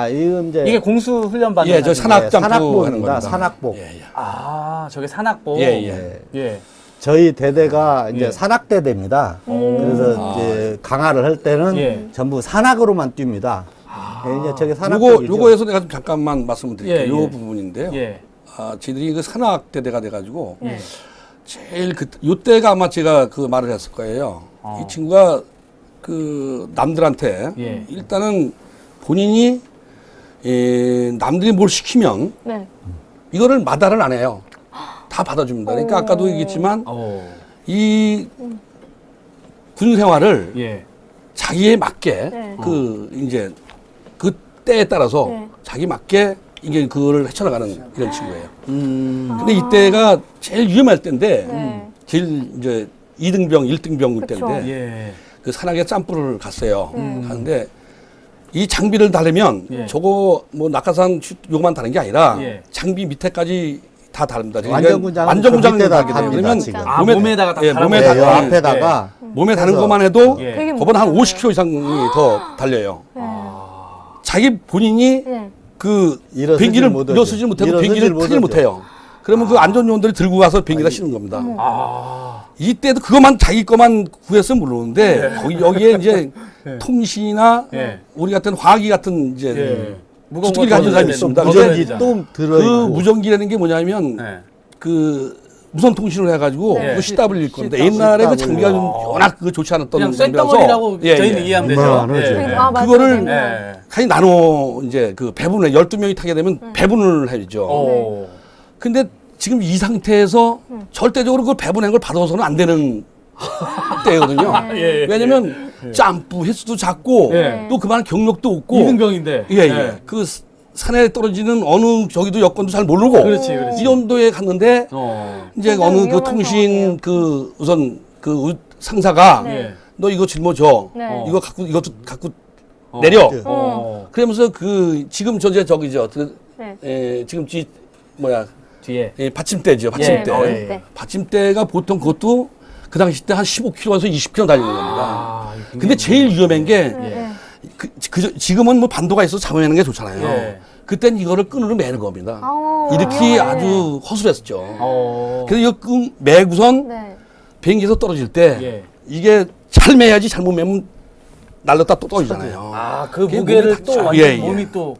Speaker 5: 이건 이제
Speaker 2: 이게 공수 훈련 받는
Speaker 1: 예, 저
Speaker 2: 사진.
Speaker 1: 산악 점프 하는
Speaker 5: 산악복입니다.
Speaker 1: 겁니다.
Speaker 5: 산악복.
Speaker 1: 예, 예.
Speaker 2: 저게 산악복.
Speaker 1: 예.
Speaker 2: 예.
Speaker 5: 저희 대대가 이제
Speaker 2: 예.
Speaker 5: 산악대대입니다. 그래서 이제 강화를 할 때는
Speaker 2: 예.
Speaker 5: 전부 산악으로만 뜁니다. 예, 이제 저게 산악복이죠.
Speaker 1: 요거에서 내가 좀 잠깐만 말씀을 드릴게요.
Speaker 2: 예,
Speaker 1: 요
Speaker 2: 예.
Speaker 1: 부분인데요.
Speaker 2: 예.
Speaker 1: 저희들이 그 산악대대가 돼가지고
Speaker 2: 예.
Speaker 1: 제일 요때가 아마 제가 그 말을 했을 거예요. 이 친구가 그 남들한테
Speaker 2: 예.
Speaker 1: 일단은 본인이 남들이 뭘 시키면
Speaker 3: 네.
Speaker 1: 이거를 마다를 안 해요. 다 받아줍니다. 그러니까 아까도 얘기했지만 이 군 생활을
Speaker 2: 예.
Speaker 1: 자기에 맞게
Speaker 3: 네.
Speaker 1: 그 이제 그 때에 따라서
Speaker 3: 네.
Speaker 1: 자기 맞게 이게 그거를 헤쳐나가는 이런 친구예요. 근데 이때가 제일 위험할 때인데
Speaker 3: 네.
Speaker 1: 제일 이제 2등병, 1등병
Speaker 3: 그쵸.
Speaker 1: 때인데
Speaker 2: 예.
Speaker 1: 그 산악에 짬불을 갔어요. 가는데 이 장비를 다르면
Speaker 2: 예.
Speaker 1: 저거 뭐 낙하산 요거만 다른 게 아니라
Speaker 2: 예.
Speaker 1: 장비 밑에까지 다 다릅니다.
Speaker 5: 완전군장은
Speaker 1: 완전군장은
Speaker 5: 그 밑에다
Speaker 1: 다르게 돼요.
Speaker 5: 다릅니다,
Speaker 1: 그러면
Speaker 5: 지금.
Speaker 2: 몸에다가 다
Speaker 1: 예,
Speaker 2: 달아놓은
Speaker 1: 몸에
Speaker 5: 네,
Speaker 1: 다
Speaker 5: 요
Speaker 1: 달아놓은
Speaker 5: 앞에다가
Speaker 1: 몸에 다는
Speaker 5: 그래서-
Speaker 1: 것만 해도
Speaker 2: 예.
Speaker 3: 되게
Speaker 1: 그보다 한
Speaker 3: 무겁잖아요.
Speaker 1: 50kg 이상이 더 달려요. 자기 본인이
Speaker 3: 네.
Speaker 1: 그
Speaker 5: 일어서질
Speaker 1: 비행기를
Speaker 5: 못하죠.
Speaker 1: 일어서지 못하고
Speaker 5: 일어서질
Speaker 1: 비행기를 타질
Speaker 5: 못하죠.
Speaker 1: 못해요. 그러면 그 안전요원들이 들고 가서 비행기다 싣는 겁니다. 이때도 그것만 자기 것만 구했으면 모르는데 거기 여기에 이제 통신이나
Speaker 2: 예.
Speaker 1: 우리 같은 화기 같은 이제
Speaker 2: 예.
Speaker 1: 무기를 가진 사람이 있습니다.
Speaker 5: 무전기
Speaker 2: 무전기죠.
Speaker 5: 또
Speaker 1: 그
Speaker 5: 들어있고
Speaker 1: 무전기라는 게 뭐냐면
Speaker 2: 네.
Speaker 1: 그 무선 통신을 해가지고
Speaker 2: 네.
Speaker 1: 그 CW일 건데
Speaker 5: CW.
Speaker 1: 옛날에 그 장비가 좀 워낙 그 좋지 않았던
Speaker 2: 그냥
Speaker 1: 장비라서
Speaker 2: 쇳덩어리라고
Speaker 1: 예,
Speaker 2: 저희는
Speaker 1: 예.
Speaker 2: 이해하면 되죠.
Speaker 5: 얼마나
Speaker 2: 예.
Speaker 5: 하죠.
Speaker 3: 맞아요.
Speaker 1: 그거를
Speaker 3: 네.
Speaker 2: 예.
Speaker 1: 가히 나눠 이제 그 배분을 12명이 타게 되면 배분을 해야죠.
Speaker 2: 오.
Speaker 1: 근데 지금 이 상태에서 절대적으로 그걸 배분한 걸 받아서는 안 되는 때거든요.
Speaker 2: 예, 예.
Speaker 1: 왜냐면 점프 횟수도 작고
Speaker 2: 예.
Speaker 1: 또 그만한 경력도 없고
Speaker 2: 이등병인데.
Speaker 1: 예, 예. 그 산에 떨어지는 어느 저기도 여건도 잘 모르고
Speaker 2: 그렇지, 그렇지.
Speaker 1: 이 정도에 갔는데 이제
Speaker 3: 굉장히
Speaker 1: 어느 그
Speaker 3: 위험한
Speaker 1: 통신
Speaker 3: 상황이에요.
Speaker 1: 그 우선 그 상사가
Speaker 3: 네.
Speaker 1: 너 이거 짊어져
Speaker 3: 네.
Speaker 1: 이거 갖고 내려
Speaker 2: 어.
Speaker 1: 그러면서 그 지금 저기죠
Speaker 3: 네.
Speaker 1: 지금
Speaker 2: 뒤에.
Speaker 1: 예, 받침대죠. 받침대.
Speaker 2: 예.
Speaker 1: 받침대가 보통 그것도 그 당시 때 한 15km에서 20km 달리는 겁니다.
Speaker 2: 아,
Speaker 1: 근데 제일 위험한 게
Speaker 3: 네.
Speaker 1: 지금은 뭐 반도가 있어서 잡아내는 게 좋잖아요.
Speaker 2: 예.
Speaker 1: 그땐 이거를 끈으로 매는 겁니다.
Speaker 3: 아우,
Speaker 1: 이렇게
Speaker 3: 네.
Speaker 1: 아주 허술했었죠.
Speaker 2: 그래서
Speaker 1: 그래서 이거 끈 매고선
Speaker 3: 네.
Speaker 1: 비행기에서 떨어질 때
Speaker 2: 예.
Speaker 1: 이게 잘 매야지 잘못 매면 날렸다 또 떨어지잖아요.
Speaker 2: 아, 그
Speaker 1: 그게
Speaker 2: 무게를
Speaker 1: 몸에
Speaker 2: 또
Speaker 1: 닿죠.
Speaker 2: 완전
Speaker 1: 예, 예.
Speaker 2: 몸이 또.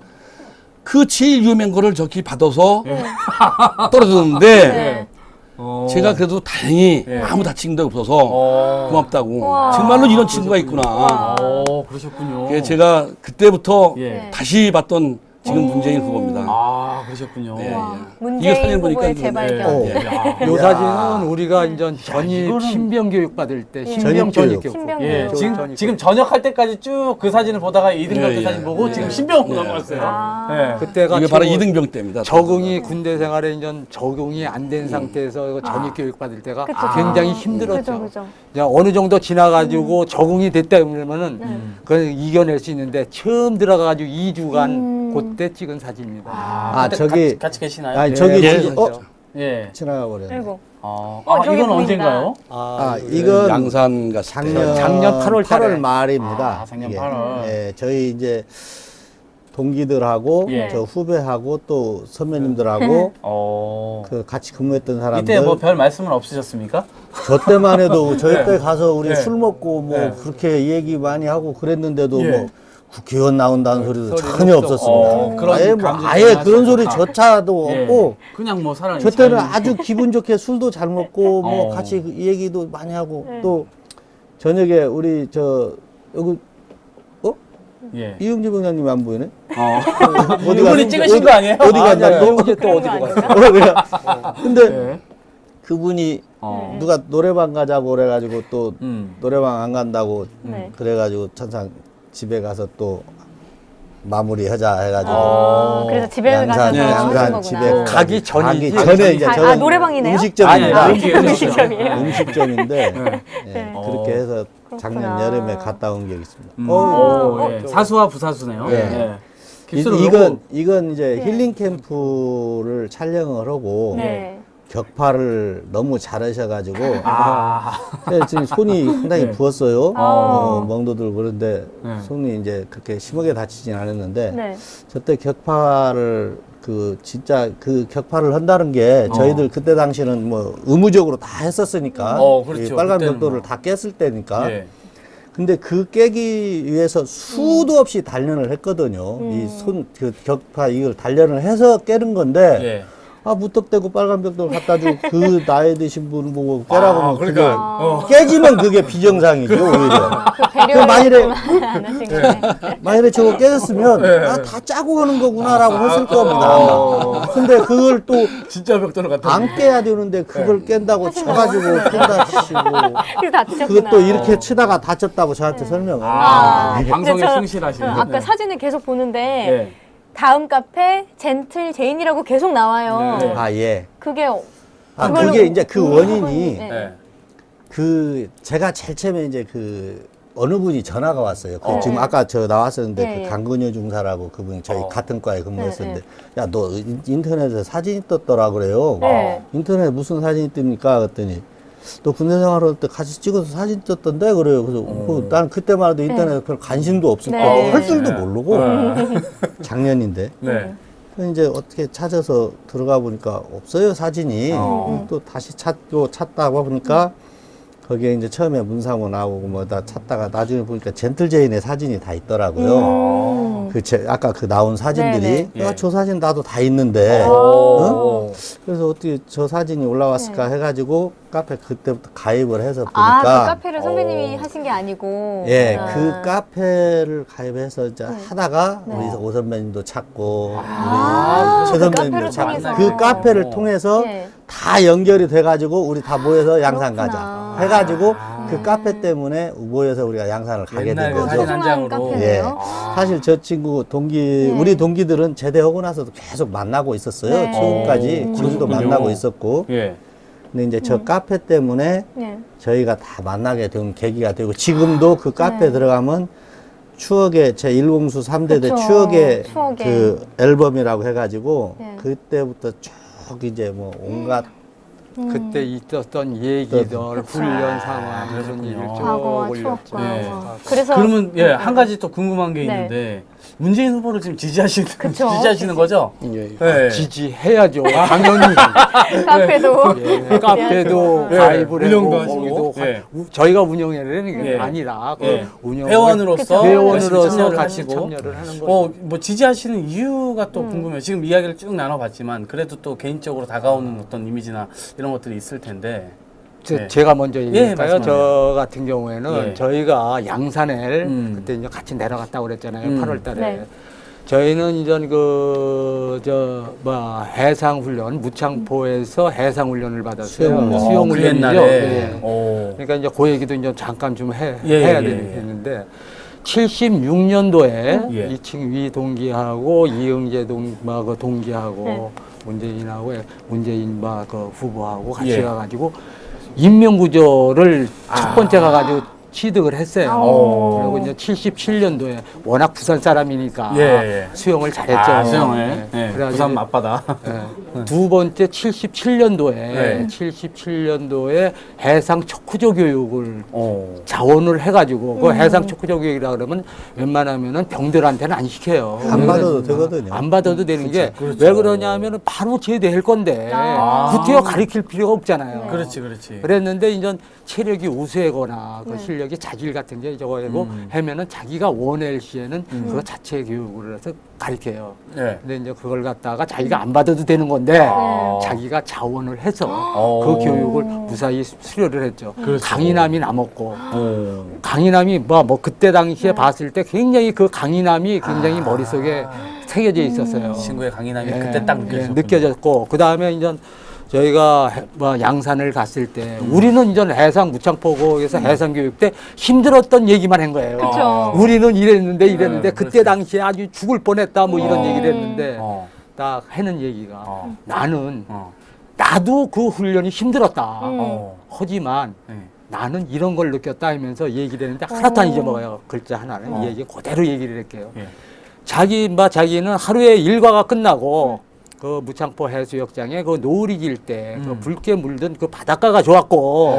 Speaker 1: 그 제일 위험한 거를 저기 받아서
Speaker 2: 예.
Speaker 1: 떨어졌는데
Speaker 3: 네.
Speaker 1: 제가 그래도 다행히
Speaker 2: 예.
Speaker 1: 아무 다친 데 없어서 고맙다고.
Speaker 3: 우와.
Speaker 1: 정말로 이런 친구가 있구나.
Speaker 2: 그러셨군요.
Speaker 1: 그래서 제가 그때부터
Speaker 2: 예.
Speaker 1: 다시 봤던 지금 문재인 후보입니다.
Speaker 2: 아, 그러셨군요.
Speaker 1: 예, 예.
Speaker 3: 문재인
Speaker 1: 이거 사진 보니까
Speaker 3: 후보의
Speaker 1: 좀-
Speaker 3: 재발견.
Speaker 1: 예.
Speaker 2: 야.
Speaker 4: 요
Speaker 5: 야.
Speaker 4: 사진은 우리가 이제 전입
Speaker 2: 이거는-
Speaker 4: 신병 교육 받을 때
Speaker 3: 예.
Speaker 4: 신병
Speaker 5: 전입
Speaker 4: 전입
Speaker 5: 교육.
Speaker 4: 교육.
Speaker 3: 신병
Speaker 2: 예,
Speaker 3: 교육.
Speaker 2: 지금 전역할 때까지 쭉 그 사진을 보다가 2등
Speaker 1: 예,
Speaker 2: 갈 때
Speaker 1: 예.
Speaker 2: 사진 보고
Speaker 1: 예.
Speaker 2: 지금 신병으로
Speaker 1: 예.
Speaker 2: 넘어갔어요.
Speaker 3: 아.
Speaker 2: 예.
Speaker 4: 그때가
Speaker 1: 이게 바로
Speaker 4: 최고
Speaker 1: 이등병 때입니다.
Speaker 4: 적응이 군대 생활에 이제 적응이 안 된 상태에서 이거 전입 교육 받을 때가
Speaker 3: 그쵸.
Speaker 4: 굉장히
Speaker 3: 아.
Speaker 4: 힘들었죠.
Speaker 3: 그죠.
Speaker 4: 이제 어느 정도 지나가지고 적응이 됐다 그러면은
Speaker 3: 음.
Speaker 4: 그걸 이겨낼 수 있는데 처음 들어가가지고 2주간 그때 찍은 사진입니다.
Speaker 5: 아,
Speaker 2: 그때
Speaker 5: 저기
Speaker 2: 같이 계시나요?
Speaker 5: 아니
Speaker 4: 네,
Speaker 5: 저기
Speaker 1: 예.
Speaker 5: 지금
Speaker 2: 예.
Speaker 5: 지나가 버렸네.
Speaker 3: 아이고.
Speaker 2: 이건
Speaker 3: 저기 보인다.
Speaker 2: 언젠가요?
Speaker 5: 아, 이건
Speaker 1: 양산 갔을 때.
Speaker 5: 작년
Speaker 4: 8월 달에.
Speaker 5: 말입니다.
Speaker 2: 아, 작년
Speaker 5: 이게.
Speaker 2: 8월.
Speaker 5: 예, 저희 이제 동기들하고
Speaker 2: 예.
Speaker 5: 저 후배하고 또 선배님들하고 그 같이 근무했던 사람들
Speaker 2: 이때 뭐 별 말씀은 없으셨습니까?
Speaker 5: 저 때만 해도 저희 때 가서 우리
Speaker 2: 네.
Speaker 5: 술 먹고 뭐
Speaker 2: 네.
Speaker 5: 그렇게 얘기 많이 하고 그랬는데도
Speaker 2: 예.
Speaker 5: 뭐 국회의원 나온다는 소리도
Speaker 4: 소리도
Speaker 5: 전혀
Speaker 4: 없었고.
Speaker 5: 없었습니다.
Speaker 2: 그런
Speaker 5: 아예 뭐
Speaker 2: 감정이
Speaker 5: 아예
Speaker 2: 전혀
Speaker 5: 그런 소리
Speaker 2: 없었다.
Speaker 5: 조차도
Speaker 2: 예.
Speaker 5: 없고
Speaker 2: 그냥 뭐 사람
Speaker 5: 저 때는 아주 기분 좋게 술도 잘 먹고 뭐
Speaker 2: 어.
Speaker 5: 같이 그 얘기도 많이 하고 또 저녁에 우리 저 여기
Speaker 2: 예.
Speaker 5: 이용재 부장님 안 보이네?
Speaker 2: 어디 이분이 찍으신 거 아니에요?
Speaker 5: 어디 갔나?
Speaker 4: 또 이제 또 어디로 갔어?
Speaker 5: 근데
Speaker 2: 예.
Speaker 5: 그분이
Speaker 2: 어.
Speaker 5: 누가 노래방 가자고 그래가지고 또
Speaker 2: 음.
Speaker 5: 노래방 안 간다고
Speaker 3: 네.
Speaker 5: 그래가지고 천상 집에 가서 또 마무리하자 해가지고
Speaker 3: 그래서 집에 가서
Speaker 5: 양산
Speaker 3: 또 하신
Speaker 5: 양산
Speaker 3: 거구나.
Speaker 5: 집에
Speaker 4: 가기 전이지.
Speaker 5: 가기 전에 이제
Speaker 3: 아,
Speaker 5: 저는
Speaker 3: 노래방이네요?
Speaker 5: 음식점입니다.
Speaker 2: 아니에요.
Speaker 3: 음식점이에요.
Speaker 5: 음식점인데
Speaker 2: 네.
Speaker 5: 예,
Speaker 3: 네.
Speaker 5: 그렇게 해서 작년
Speaker 3: 그렇구나.
Speaker 5: 여름에 갔다 온 적이 있습니다.
Speaker 2: 오, 예. 사수와 부사수네요.
Speaker 5: 예.
Speaker 2: 예. 깁스를
Speaker 5: 이건 이제
Speaker 3: 네.
Speaker 5: 힐링 캠프를 촬영을 하고
Speaker 3: 네.
Speaker 5: 격파를 너무 잘하셔가지고
Speaker 2: 아.
Speaker 5: 지금 손이 상당히
Speaker 2: 네.
Speaker 5: 부었어요.
Speaker 3: 아.
Speaker 5: 멍도들 그런데
Speaker 2: 네.
Speaker 5: 손이 이제 그렇게 심하게 다치진 않았는데
Speaker 3: 네.
Speaker 5: 저때 격파를 진짜 그 격파를 한다는 게 저희들 그때 당시는 뭐 의무적으로 다 했었으니까
Speaker 2: 그렇죠.
Speaker 5: 이 빨간
Speaker 2: 그때는
Speaker 5: 벽돌을
Speaker 2: 뭐.
Speaker 5: 다 깼을 때니까
Speaker 2: 예.
Speaker 5: 근데 그 깨기 위해서 수도 없이 단련을 했거든요. 이 그 격파 이걸 단련을 해서 깨는 건데
Speaker 2: 예.
Speaker 5: 무턱대고 빨간 벽돌 갖다 주고 그 나이 드신 분 보고 깨라고 하면
Speaker 2: 그러니까.
Speaker 5: 깨지면 그게 비정상이죠 오히려.
Speaker 3: 그 배려를
Speaker 5: 만일에-
Speaker 3: 안 하신 거네.
Speaker 5: 만일에 저거 깨졌으면 다 짜고 하는 거구나라고 했을 겁니다. 아마. 근데 그걸 또 안
Speaker 2: 진짜 벽돌을 갖다.
Speaker 5: 깨야 되는데 그걸 깬다고 쳐가지고 깬다 치고
Speaker 3: 그래서 다치셨구나.
Speaker 5: 그게 또 이렇게 치다가 다쳤다고 저한테 설명을
Speaker 2: 방송에
Speaker 3: 근데 저-
Speaker 2: 충실하시네.
Speaker 3: 아까 사진을 계속 보는데
Speaker 2: 예.
Speaker 3: 다음 카페 젠틀 제인이라고 계속 나와요.
Speaker 2: 네.
Speaker 5: 아 예.
Speaker 3: 그게
Speaker 5: 그게
Speaker 3: 그걸로-
Speaker 5: 이제 그 원인이
Speaker 3: 네.
Speaker 2: 예.
Speaker 5: 제가 제일 처음에 이제 어느 분이 전화가 왔어요. 지금
Speaker 3: 네.
Speaker 5: 아까 저 나왔었는데
Speaker 3: 네.
Speaker 5: 그 강근효 중사라고 그분이 저희 같은 과에 근무했었는데
Speaker 3: 네,
Speaker 5: 야 너 인터넷에 사진이 떴더라 그래요.
Speaker 3: 네.
Speaker 5: 인터넷에 무슨 사진이 뜹니까? 그랬더니 너 군대 생활할 때 같이 찍어서 사진 떴던데 그래요. 그래서 난 그때만 해도 인터넷에 별 관심도 없을
Speaker 3: 네.
Speaker 5: 거고 할 줄도
Speaker 2: 네.
Speaker 5: 모르고 작년인데
Speaker 2: 네.
Speaker 5: 그래서 이제 어떻게 찾아서 들어가 보니까 없어요 사진이. 또 다시 찾다가 보니까 거기에 이제 처음에 문상호 나오고 뭐 다 찾다가 나중에 보니까 젠틀제인의 사진이 다 있더라고요. 아까 그 나온 사진들이
Speaker 3: 네네.
Speaker 2: 예.
Speaker 5: 저 사진 나도 다 있는데
Speaker 2: 오.
Speaker 5: 그래서 어떻게 저 사진이 올라왔을까 해가지고 카페 그때부터 가입을 해서
Speaker 3: 그
Speaker 5: 보니까
Speaker 3: 카페를 선배님이 하신 게 아니고.
Speaker 5: 예,
Speaker 3: 아.
Speaker 5: 그 카페를 가입해서 이제 하다가 우리 오 선배님도 찾고 우리 최
Speaker 3: 그
Speaker 5: 선배님도
Speaker 3: 카페를
Speaker 5: 찾고
Speaker 3: 통해서.
Speaker 5: 그 카페를 통해서
Speaker 3: 예.
Speaker 5: 다 연결이 돼가지고 우리 다 모여서 양산
Speaker 3: 그렇구나.
Speaker 5: 가자 해가지고 그 카페 때문에 모여서 우리가 양산을 가게
Speaker 2: 옛날
Speaker 5: 된
Speaker 2: 그
Speaker 5: 거죠.
Speaker 2: 사진 한
Speaker 3: 소중한
Speaker 2: 장으로.
Speaker 5: 예.
Speaker 3: 카페네요.
Speaker 5: 사실 저 친구 우리 동기들은 제대하고 나서도 계속 만나고 있었어요.
Speaker 3: 네.
Speaker 5: 지금까지 지금도
Speaker 2: 그렇군요.
Speaker 5: 만나고 있었고.
Speaker 2: 예.
Speaker 5: 근데 이제 저 카페 때문에
Speaker 3: 네.
Speaker 5: 저희가 다 만나게 된 계기가 되고 지금도 그 카페 들어가면 추억의 제 일공수 3대대
Speaker 3: 그쵸.
Speaker 5: 추억의
Speaker 3: 추억의.
Speaker 5: 그 앨범이라고 해가지고
Speaker 3: 네.
Speaker 5: 그때부터 쭉 이제 뭐 온갖
Speaker 4: 그때 있었던 얘기들, 훈련 상황, 그런 얘기를 쭉
Speaker 3: 과거와
Speaker 4: 올렸죠.
Speaker 3: 추억과
Speaker 2: 네.
Speaker 3: 그래서
Speaker 2: 그러면 예, 한 가지 또 궁금한 게
Speaker 3: 네.
Speaker 2: 있는데 문재인 후보를 지금
Speaker 3: 그쵸.
Speaker 2: 지지하시는 거죠?
Speaker 1: 예.
Speaker 2: 네.
Speaker 4: 지지해야죠. 당연히.
Speaker 3: 카페도
Speaker 4: 예, 카페도
Speaker 2: 예,
Speaker 4: 가입을
Speaker 2: 운영도
Speaker 4: 하고
Speaker 2: 하시고.
Speaker 4: 거기도
Speaker 2: 예.
Speaker 4: 저희가 운영하는 게
Speaker 2: 예.
Speaker 4: 아니라 그
Speaker 2: 예.
Speaker 4: 운영을
Speaker 2: 회원으로서
Speaker 4: 회원으로서
Speaker 2: 참여를
Speaker 4: 같이
Speaker 2: 하시고.
Speaker 4: 참여를 하는 거죠.
Speaker 2: 뭐 지지하시는 이유가 또 궁금해요. 지금 이야기를 쭉 나눠봤지만 그래도 또 개인적으로 다가오는 어떤 이미지나 이런 것들이 있을 텐데. 네.
Speaker 4: 제가 먼저 얘기할까요?
Speaker 2: 말씀하세요.
Speaker 4: 저 같은 경우에는
Speaker 2: 예.
Speaker 4: 저희가 양산을 그때 이제 같이 내려갔다고 그랬잖아요. 8월 달에.
Speaker 3: 네.
Speaker 4: 저희는 이전 해상 훈련 무창포에서 해상 훈련을 받았어요. 수영
Speaker 2: 그
Speaker 4: 훈련이죠.
Speaker 2: 옛날에.
Speaker 4: 예.
Speaker 2: 오.
Speaker 4: 그러니까 이제 그 얘기도 이제 잠깐 좀
Speaker 2: 예,
Speaker 4: 해야
Speaker 2: 예,
Speaker 4: 되는데 76년도에
Speaker 2: 예.
Speaker 4: 이층 위 동기하고 이응재 동기하고
Speaker 3: 네.
Speaker 4: 문재인 그 후보하고 같이
Speaker 2: 예.
Speaker 4: 가가지고 인명구조를 첫 번째 가가지고 취득을 했어요.
Speaker 3: 오.
Speaker 4: 그리고 이제 77년도에 워낙 부산 사람이니까
Speaker 2: 예, 예.
Speaker 4: 수영을 잘했죠.
Speaker 2: 수영을. 예.
Speaker 4: 그래가지고
Speaker 2: 부산 맞바다.
Speaker 4: 예. 두 번째 77년도에
Speaker 2: 네.
Speaker 4: 77년도에 해상 척후조 교육을
Speaker 2: 오.
Speaker 4: 자원을 해가지고 그 해상 척후조 교육이라 그러면 웬만하면은 병들한테는 안 시켜요.
Speaker 5: 안 받아도 되거든요.
Speaker 4: 안 받아도 되는 게 왜 그러냐면은 바로 제대할 건데
Speaker 3: 아.
Speaker 4: 구태여 가르칠 필요가 없잖아요.
Speaker 2: 그렇지, 그렇지.
Speaker 4: 그랬는데 이제 체력이 우수하거나 그
Speaker 3: 네.
Speaker 4: 실력이 자질 같은 게 저거고 하면은 자기가 원할 시에는 그거 자체 교육을 해서 가르쳐요.
Speaker 2: 네.
Speaker 4: 근데 이제 그걸 갖다가 자기가 안 받아도 되는 건데
Speaker 2: 아.
Speaker 4: 자기가 자원을 해서
Speaker 2: 오.
Speaker 4: 그 교육을 무사히 수료를 했죠.
Speaker 2: 그렇죠.
Speaker 4: 강인함이 남았고
Speaker 2: 오.
Speaker 4: 강인함이 뭐 그때 당시에 봤을 때 굉장히 그 강인함이 굉장히 머릿속에 새겨져 있었어요.
Speaker 2: 친구의 강인함이
Speaker 4: 예,
Speaker 2: 그때 딱
Speaker 4: 예,
Speaker 2: 느껴졌군요.
Speaker 4: 느껴졌고 그다음에 이제 저희가 양산을 갔을 때 우리는 이제 해상 무창포고에서 해상 교육 때 힘들었던 얘기만 한 거예요.
Speaker 3: 그쵸.
Speaker 4: 우리는 이랬는데
Speaker 2: 네,
Speaker 4: 그때
Speaker 2: 그렇지.
Speaker 4: 당시에 아주 죽을 뻔했다 뭐 이런 얘기를 했는데
Speaker 2: 어.
Speaker 4: 딱 하는 얘기가
Speaker 2: 어.
Speaker 4: 나는
Speaker 2: 어.
Speaker 4: 나도 그 훈련이 힘들었다.
Speaker 2: 어.
Speaker 4: 하지만
Speaker 2: 네.
Speaker 4: 나는 이런 걸 느꼈다 하면서 얘기를 했는데 하나도 안 잊어먹어요. 글자 하나는 이 얘기 그대로 얘기를 할게요.
Speaker 2: 예.
Speaker 4: 자기는 하루에 일과가 끝나고 그 무창포 해수욕장에 그 노을이 질 때 그 붉게 물든 그 바닷가가 좋았고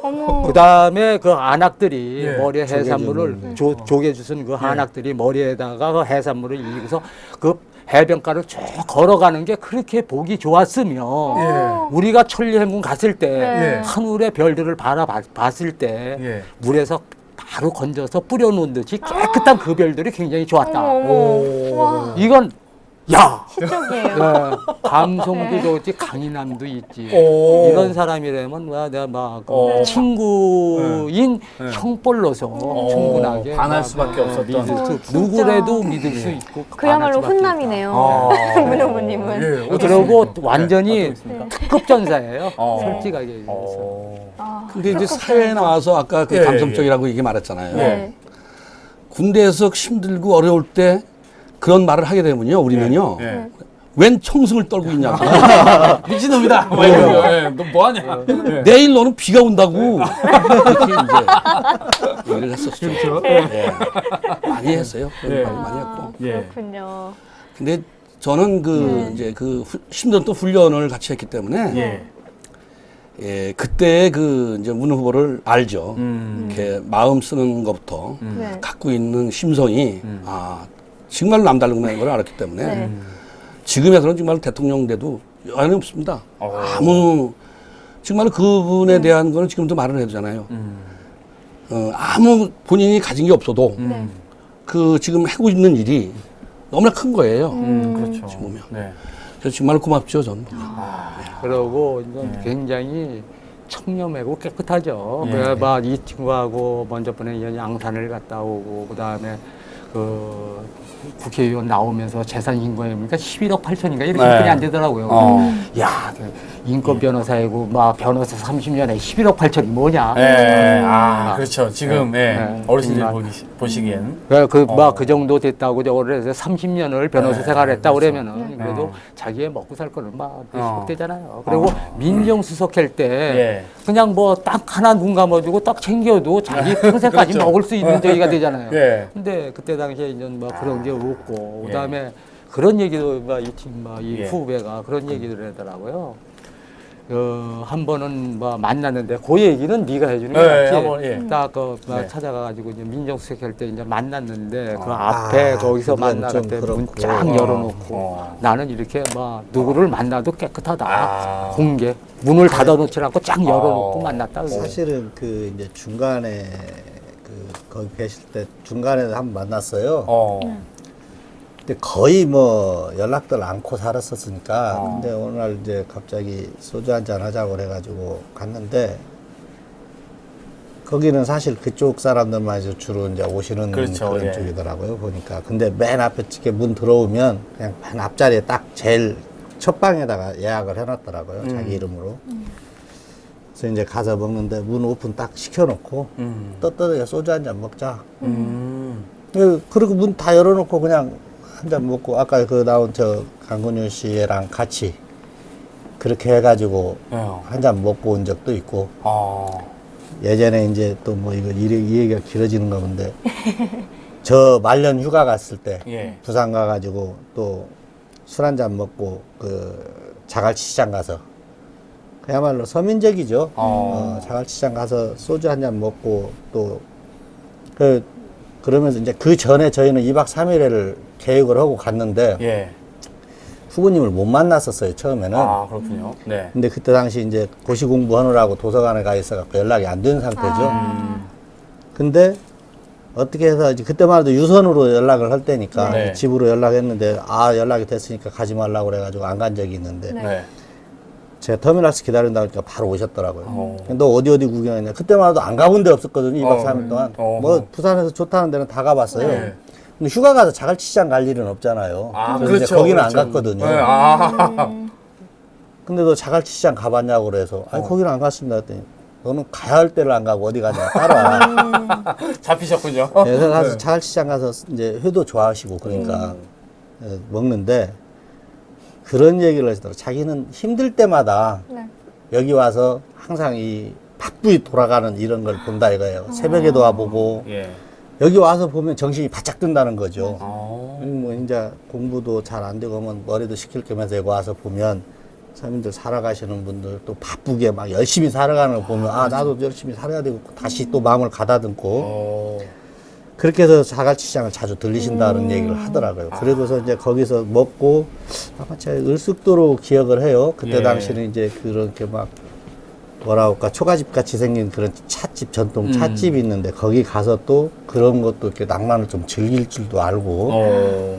Speaker 3: 어머.
Speaker 4: 그 다음에 그 안악들이
Speaker 2: 예,
Speaker 4: 머리에 해산물을 조개주슨 그 안악들이 머리에다가 그 해산물을 일고서 그 해변가를 쭉 걸어가는 게 그렇게 보기 좋았으며 우리가 천리행군 갔을 때
Speaker 3: 네.
Speaker 4: 하늘의 별들을 바라봤을 때
Speaker 2: 예.
Speaker 4: 물에서 바로 건져서 뿌려놓은 듯이 깨끗한 그 별들이 굉장히 좋았다.
Speaker 3: 어머. 와.
Speaker 4: 이건 야
Speaker 3: 시적이에요.
Speaker 4: 감성도 좋지 강인함도 있지.
Speaker 2: 오.
Speaker 4: 이런 사람이라면 내가 막
Speaker 2: 어.
Speaker 4: 친구인
Speaker 2: 네.
Speaker 4: 형벌로서 충분하게
Speaker 2: 반할
Speaker 4: 막
Speaker 2: 수밖에 없었던.
Speaker 4: 믿을 수,
Speaker 3: 진짜.
Speaker 4: 누구라도 믿을 수 있고
Speaker 3: 그야말로
Speaker 4: 반할 수밖에
Speaker 3: 훈남이네요.
Speaker 2: 아.
Speaker 3: 문 후보님은.
Speaker 2: 예,
Speaker 4: 있다.
Speaker 2: 어떻습니까?
Speaker 4: 그리고
Speaker 2: 네,
Speaker 4: 완전히
Speaker 2: 어떻습니까?
Speaker 4: 특급 전사예요.
Speaker 2: 어.
Speaker 4: 솔직하게 얘기해서.
Speaker 2: 어.
Speaker 3: 아,
Speaker 1: 근데 이제 사회에 나와서 아까 그
Speaker 2: 예,
Speaker 1: 감성적이라고 얘기 말했잖아요.
Speaker 3: 네.
Speaker 1: 군대에서 힘들고 어려울 때 그런 말을 하게 되면요, 우리는요.
Speaker 2: 예.
Speaker 1: 웬 청승을 떨고 있냐고.
Speaker 2: 미친놈이다. 뭐 이런 거. 너 뭐하냐. 예.
Speaker 1: 내일 너는 비가 온다고. 이렇게 이제 얘기를 했었죠.
Speaker 2: 그렇죠.
Speaker 1: 예. 많이 했어요.
Speaker 2: 예.
Speaker 1: 많이 했고.
Speaker 2: 예.
Speaker 3: 그렇군요.
Speaker 1: 근데 저는 이제 힘들었던 훈련을 같이 했기 때문에
Speaker 2: 예.
Speaker 1: 예, 그때 이제 문 후보를 알죠. 이렇게 마음 쓰는 것부터
Speaker 3: 네.
Speaker 1: 갖고 있는 심성이 정말 남다른 걸 알았기 때문에
Speaker 3: 네.
Speaker 1: 지금에서는 정말 대통령 돼도 여한이 없습니다. 정말 그분에 대한 거는 지금도 말을 해도잖아요. 아무 본인이 가진 게 없어도
Speaker 3: 네.
Speaker 1: 지금 하고 있는 일이 너무나 큰 거예요.
Speaker 2: 그렇죠.
Speaker 1: 지금 보면.
Speaker 2: 네.
Speaker 1: 그래서 정말 고맙죠, 저는.
Speaker 4: 그러고 이건 굉장히 청렴하고 깨끗하죠.
Speaker 2: 예.
Speaker 4: 그래 이 친구하고 먼저 번에 양산을 갔다 오고 그다음에 그 국회의원 나오면서 재산 인과해보니까 11억 8천인가 이렇게
Speaker 2: 네.
Speaker 4: 뿐이 안 되더라고요.
Speaker 2: 어.
Speaker 4: 야, 그 인권 변호사이고 변호사 30년에 11억 8천이 뭐냐?
Speaker 2: 예. 그렇죠. 지금 어르신들이
Speaker 4: 정말.
Speaker 2: 보시기엔.
Speaker 4: 그 정도 됐다고 저거를 해서 30년을 변호사
Speaker 2: 네,
Speaker 4: 생활했다고
Speaker 2: 그렇죠.
Speaker 4: 그러면은 그래도 자기의 먹고 살 거는 몇십억 되잖아요.
Speaker 2: 어.
Speaker 4: 그리고 민정수석할 때
Speaker 2: 예.
Speaker 4: 그냥 딱 하나 눈 감아주고 딱 챙겨도 자기 평생까지
Speaker 2: 그렇죠.
Speaker 4: 먹을 수 있는 저기가 되잖아요.
Speaker 2: 예.
Speaker 4: 근데 그때 당시에 이제 그런 게 없고 그다음에 그런 얘기도 이
Speaker 2: 예.
Speaker 4: 후배가 그런 얘기를 하더라고요. 한 번은 만났는데 그 얘기는 네가 해주는 게
Speaker 2: 네,
Speaker 4: 낫지.
Speaker 2: 한번, 예.
Speaker 4: 딱
Speaker 2: 네.
Speaker 4: 찾아가가지고 이제 민정수석 할 때 이제 만났는데 그
Speaker 5: 아,
Speaker 4: 앞에 거기서
Speaker 5: 그건
Speaker 4: 만날
Speaker 5: 좀
Speaker 4: 때 문
Speaker 5: 그렇고.
Speaker 4: 쫙 열어놓고 나는 이렇게 누구를 만나도 깨끗하다.
Speaker 2: 아.
Speaker 4: 공개 문을 닫아놓지 않고 쫙 열어놓고 만났다. 그래요.
Speaker 5: 사실은 그 이제 중간에 거기 계실 때 중간에 한번 만났어요. 근데 거의 뭐 연락들 않고 살았었으니까. 근데 어느 날 이제 갑자기 소주 한잔 하자고 그래가지고 갔는데 거기는 사실 그쪽 사람들만 이제 주로 이제 오시는
Speaker 2: 그렇죠,
Speaker 5: 그런
Speaker 2: 예.
Speaker 5: 쪽이더라고요 보니까. 근데 맨 앞에 이렇게 문 들어오면 그냥 맨 앞자리에 딱 제일 첫 방에다가 예약을 해놨더라고요 자기 이름으로. 그래서 이제 가서 먹는데 문 오픈 딱 시켜놓고 떳떳하게 소주 한잔 먹자. 그리고 문 다 열어놓고 그냥 한 잔 먹고 아까 그 나온 저 강근유 씨랑 같이 그렇게 해가지고 한 잔 먹고 온 적도 있고. 예전에 이제 또 뭐 이거 이 얘기가 길어지는 가 본데 저 말년 휴가 갔을 때
Speaker 2: 예.
Speaker 5: 부산 가가지고 또 술 한 잔 먹고 그 자갈치시장 가서 그야말로 서민적이죠. 자갈치시장 가서 소주 한 잔 먹고 또 그러면서 이제 그 전에 저희는 2박 3일을 계획을 하고 갔는데
Speaker 2: 예.
Speaker 5: 후보님을 못 만났었어요 처음에는.
Speaker 2: 아, 그렇군요. 네.
Speaker 5: 근데 그때 당시 이제 고시 공부하느라고 도서관에 가 있어갖고 연락이 안 된 상태죠. 근데 어떻게 해서 이제 그때만 해도 유선으로 연락을 할 때니까
Speaker 2: 네.
Speaker 5: 집으로 연락했는데 연락이 됐으니까 가지 말라고 그래가지고 안 간 적이 있는데
Speaker 2: 네.
Speaker 5: 제가 터미널에서 기다린다고 하니까 바로 오셨더라고요.
Speaker 2: 어.
Speaker 5: 너 어디 구경했냐? 그때만 해도 안 가본 데 없었거든요. 2박 3일 동안.
Speaker 2: 어.
Speaker 5: 뭐 부산에서 좋다는 데는 다 가봤어요.
Speaker 2: 네.
Speaker 5: 근데 휴가 가서 자갈치시장 갈 일은 없잖아요.
Speaker 2: 아,
Speaker 5: 그래서 이제
Speaker 2: 그렇죠.
Speaker 5: 거기는
Speaker 2: 그렇죠.
Speaker 5: 안 갔거든요.
Speaker 2: 네. 아.
Speaker 5: 근데 너 자갈치시장 가봤냐고 그래서 아니 거기는 안 갔습니다 했더니 너는 가야 할 때를 안 가고 어디 가냐 따라와.
Speaker 2: 잡히셨군요.
Speaker 5: 그래서 가서 자갈치시장 가서 이제 회도 좋아하시고 그러니까 먹는데 그런 얘기를 하시더라고요. 자기는 힘들 때마다
Speaker 3: 네.
Speaker 5: 여기 와서 항상 이 바쁘게 돌아가는 이런 걸 본다 이거예요. 새벽에도 와보고
Speaker 2: 예.
Speaker 5: 여기 와서 보면 정신이 바짝 든다는 거죠.
Speaker 2: 어.
Speaker 5: 뭐 이제 공부도 잘 안 되고 하면 머리도 식힐 겸해서 여기 와서 보면 서민들 살아가시는 분들 또 바쁘게 막 열심히 살아가는 거 보면 나도 열심히 살아야 되고 다시 또 마음을 가다듬고 그렇게 해서 자갈치시장을 자주 들리신다는 얘기를 하더라고요. 그러고서 이제 거기서 먹고 아마 제가 을숙도로 기억을 해요. 그때
Speaker 2: 예.
Speaker 5: 당시는 이제 그렇게 막 뭐라 할까 초가집 같이 생긴 그런 찻집 전통 찻집이 있는데 거기 가서 또 그런 것도 이렇게 낭만을 좀 즐길 줄도 알고